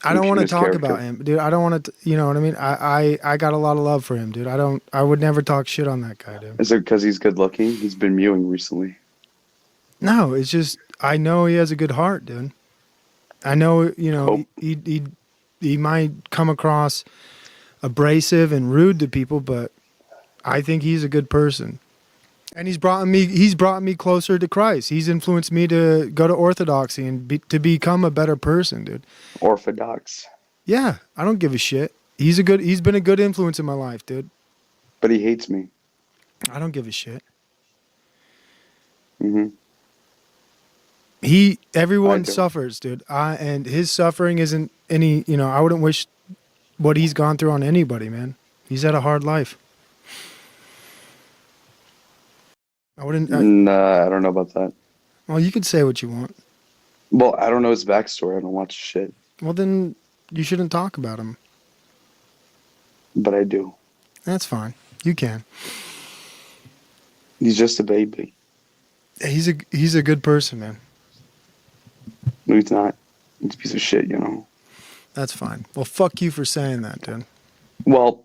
I don't want to talk about him, dude. I don't want to. You know what I mean? I got a lot of love for him, dude. I would never talk shit on that guy, dude. Is it because he's good looking? He's been mewing recently. No, it's just I know he has a good heart, dude. I know, he might come across abrasive and rude to people, but I think he's a good person. And he's brought me closer to Christ. He's influenced me to go to Orthodoxy and to become a better person, dude. Orthodox. Yeah, I don't give a shit. He's been a good influence in my life, dude. But he hates me. I don't give a shit. Mm-hmm. Everyone suffers, dude. And his suffering isn't any, I wouldn't wish what he's gone through on anybody, man. He's had a hard life. I wouldn't. Nah, I don't know about that. Well, you could say what you want. Well, I don't know his backstory. I don't watch shit. Well, then you shouldn't talk about him. But I do. That's fine. You can. He's just a baby. He's a good person, man. No, he's not. He's a piece of shit, That's fine. Well, fuck you for saying that, dude. Well,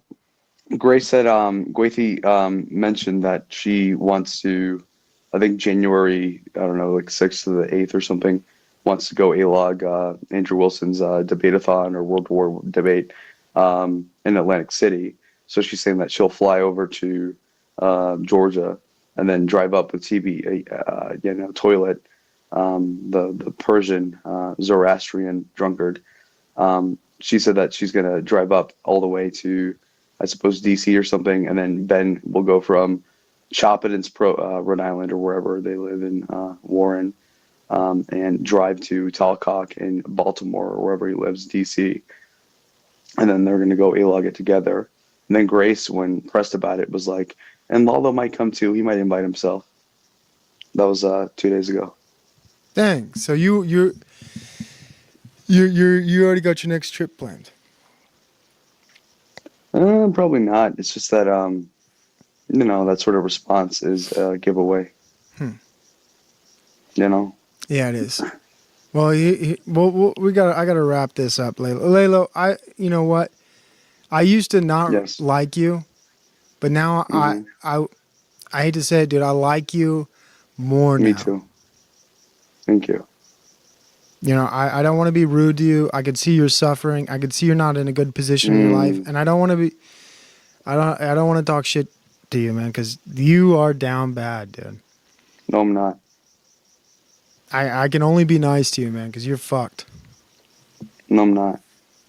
Grace said, Gwacie mentioned that she wants to, I think January, I don't know, like 6th to the 8th or something, wants to go A-Log Andrew Wilson's debate-a-thon or World War debate in Atlantic City. So she's saying that she'll fly over to Georgia and then drive up with TB, Toilet, the Persian Zoroastrian drunkard. She said that she's going to drive up all the way to, I suppose, DC or something, and then Ben will go from Shoppeton's Rhode Island or wherever they live in Warren, and drive to Talcott in Baltimore or wherever he lives, DC. And then they're going to go A-Log it together. And then Grace, when pressed about it, was like, and Lalo might come too. He might invite himself. That was 2 days ago. Dang. So you already got your next trip planned? Probably not. It's just that that sort of response is a giveaway. Yeah, it is. Well, I gotta wrap this up, Lalo. You know what? I used to not like you, but now I hate to say it, dude. I like you more now. Me too. Thank you. I don't want to be rude to you. I could see you're suffering. I could see you're not in a good position in your life, and I don't want to be. I don't want to talk shit to you, man, because you are down bad, dude. No, I'm not. I can only be nice to you, man, because you're fucked. No, I'm not.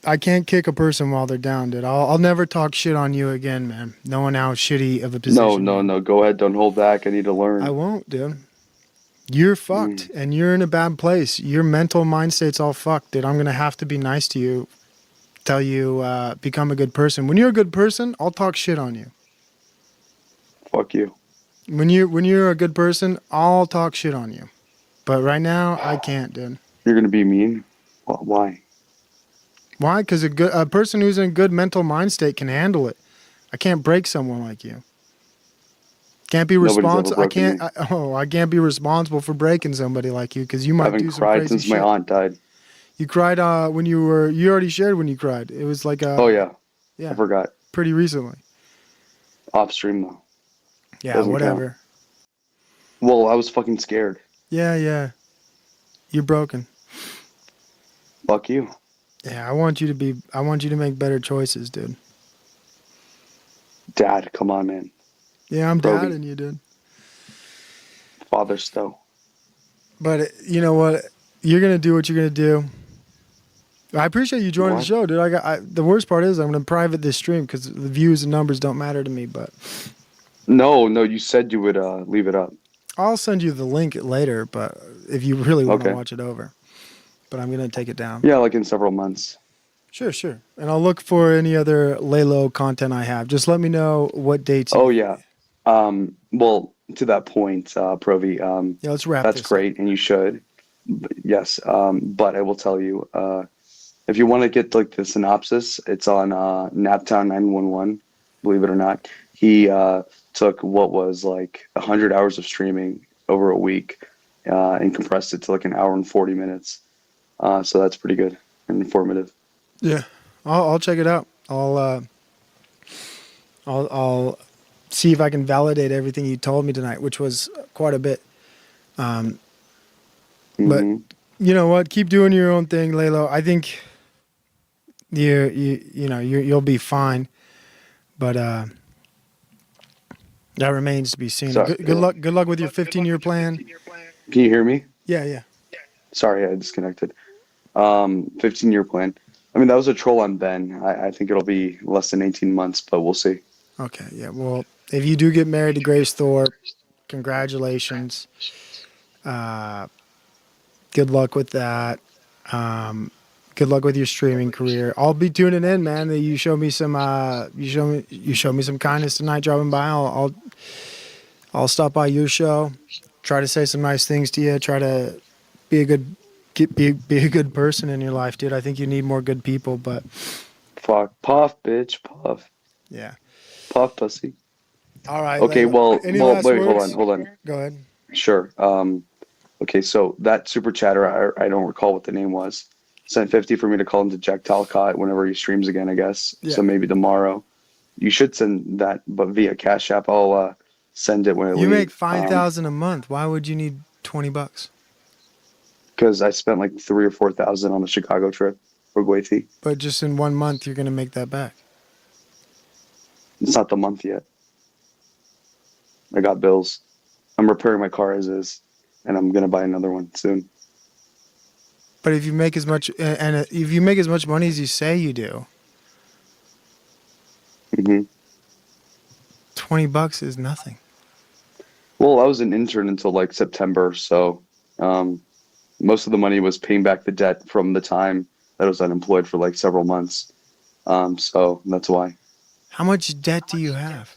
I can't kick a person while they're down, dude. I'll never talk shit on you again, man. Knowing how shitty of a position. No. Go ahead. Don't hold back. I need to learn. I won't, dude. You're fucked, and you're in a bad place. Your mental mind state's all fucked, dude. I'm gonna have to be nice to you, tell you become a good person. When you're a good person, I'll talk shit on you. Fuck you. When you're a good person, I'll talk shit on you. But right now, I can't, dude. You're gonna be mean? Why? Why? Because a person who's in a good mental mind state can handle it. I can't break someone like you. Can't be responsible. I can't. I can't be responsible for breaking somebody like you because you might do some crazy shit. I haven't cried since my aunt died. You cried when you were. You already shared when you cried. It was like a. Oh yeah. Yeah. I forgot. Pretty recently. Off stream though. Yeah. Doesn't Whatever. count. Well, I was fucking scared. Yeah. You're broken. Fuck you. Yeah. I want you to make better choices, dude. Dad, come on, man. Yeah, I'm dadding you, dude. Father Stowe. But you know what? You're gonna do what you're gonna do. I appreciate you joining the show, dude. The worst part is I'm gonna private this stream because the views and numbers don't matter to me. But no, you said you would leave it up. I'll send you the link later. But if you really want to watch it over, but I'm gonna take it down. Yeah, like in several months. Sure. And I'll look for any other Lalo content I have. Just let me know what dates. Oh yeah. Well, to that point, Provi. Yeah, let's wrap. That's great, and you should. Yes. But I will tell you, if you want to get like the synopsis, it's on NapTown 911. Believe it or not, he took what was like 100 hours of streaming over a week and compressed it to like an hour and 40 minutes. So that's pretty good and informative. Yeah, I'll check it out. I'll see if I can validate everything you told me tonight, which was quite a bit. But you know what? Keep doing your own thing, Lalo. I think you'll be fine. But that remains to be seen. Good luck. Good luck with your 15-year plan. Can you hear me? Yeah. Sorry, I disconnected. 15-year plan. I mean, that was a troll on Ben. I think it'll be less than 18 months, but we'll see. Okay, yeah. Well, if you do get married to Grace Thorp, congratulations. Good luck with that. Good luck with your streaming career. I'll be tuning in, man. You show me some kindness tonight, dropping by. I'll stop by your show, try to say some nice things to you, try to be a good person in your life, dude. I think you need more good people, but fuck, puff, bitch, puff. Yeah. Puff, pussy. All right. Okay, well, wait, hold on. Go ahead. Sure. Okay, so that super chatter, I don't recall what the name was. Sent 50 for me to call him to Jack Talcott whenever he streams again, I guess. Yeah. So maybe tomorrow. You should send that, but via Cash App. I'll send it when it You make $5,000 a month. Why would you need $20? Because I spent like $3,000 or $4,000 on the Chicago trip for Gwacie. But just in 1 month, you're gonna make that back. It's not the month yet. I got bills. I'm repairing my car as is, and I'm gonna buy another one soon. But if you make as much money as you say you do, $20 is nothing. Well, I was an intern until like September, so most of the money was paying back the debt from the time that I was unemployed for like several months. So that's why. How much debt do you have?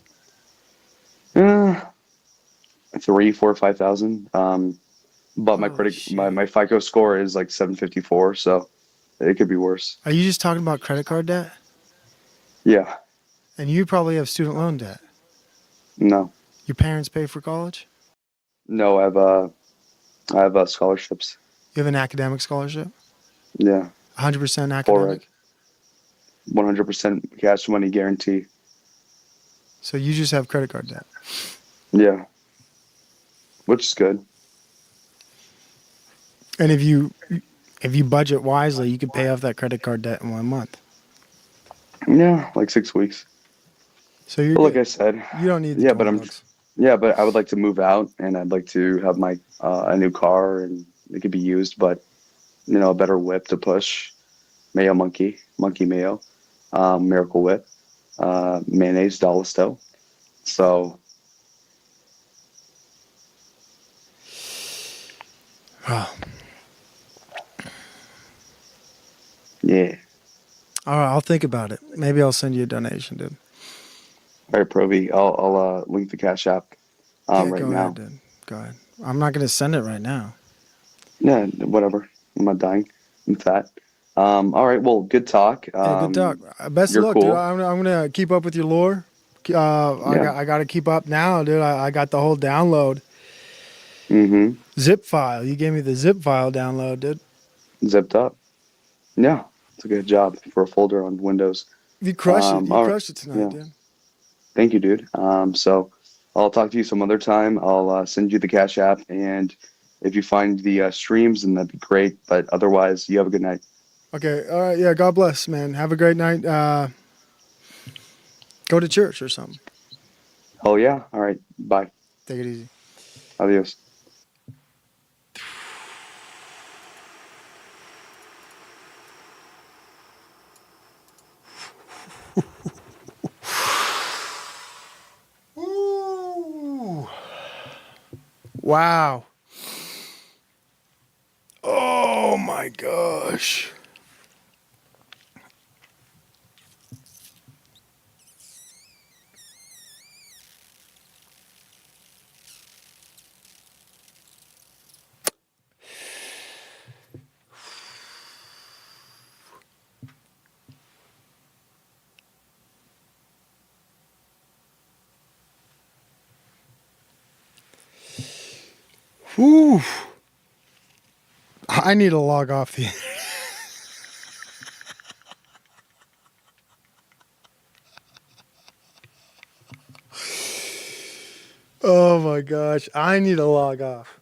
3, 4, 5,000. But my FICO score is like 754, so it could be worse. Are you just talking about credit card debt? Yeah. And you probably have student loan debt. No. Your parents pay for college? No, I have scholarships. You have an academic scholarship? Yeah. 100% academic? 100% cash money guarantee. So you just have credit card debt? Yeah. Which is good. And if you budget wisely, you could pay off that credit card debt in 1 month. Yeah, like 6 weeks. So you're like I said, you don't need the but I would like to move out, and I'd like to have my a new car and it could be used, but a better whip to push. Mayo monkey mayo, Miracle Whip, mayonnaise, Dolisto. So Oh. yeah. All right, I'll think about it. Maybe I'll send you a donation, dude. All right, Provi. I'll link the Cash App Yeah, right go ahead, now. dude. Go ahead. I'm not gonna send it right now. Yeah, whatever. I'm not dying. I'm fat. All right. Well, good talk. Yeah, good talk. Best of You're luck, dude. cool. I'm gonna keep up with your lore. Yeah. I got to keep up now, dude. I got the whole download Mm-hmm. zip file. You gave me the zip file download, dude. Zipped up. Yeah. It's a good job for a folder on Windows. You crushed it. You All right. crushed it tonight, Yeah. dude. Thank you, dude. So I'll talk to you some other time. I'll send you the Cash App, and if you find the streams, then that'd be great. But otherwise, you have a good night. Okay. All right. Yeah. God bless, man. Have a great night. Go to church or something. Oh yeah. All right. Bye. Take it easy. Adios. Ooh. Wow. Oh my gosh. Whew. I need to log off the. Oh my gosh. I need to log off.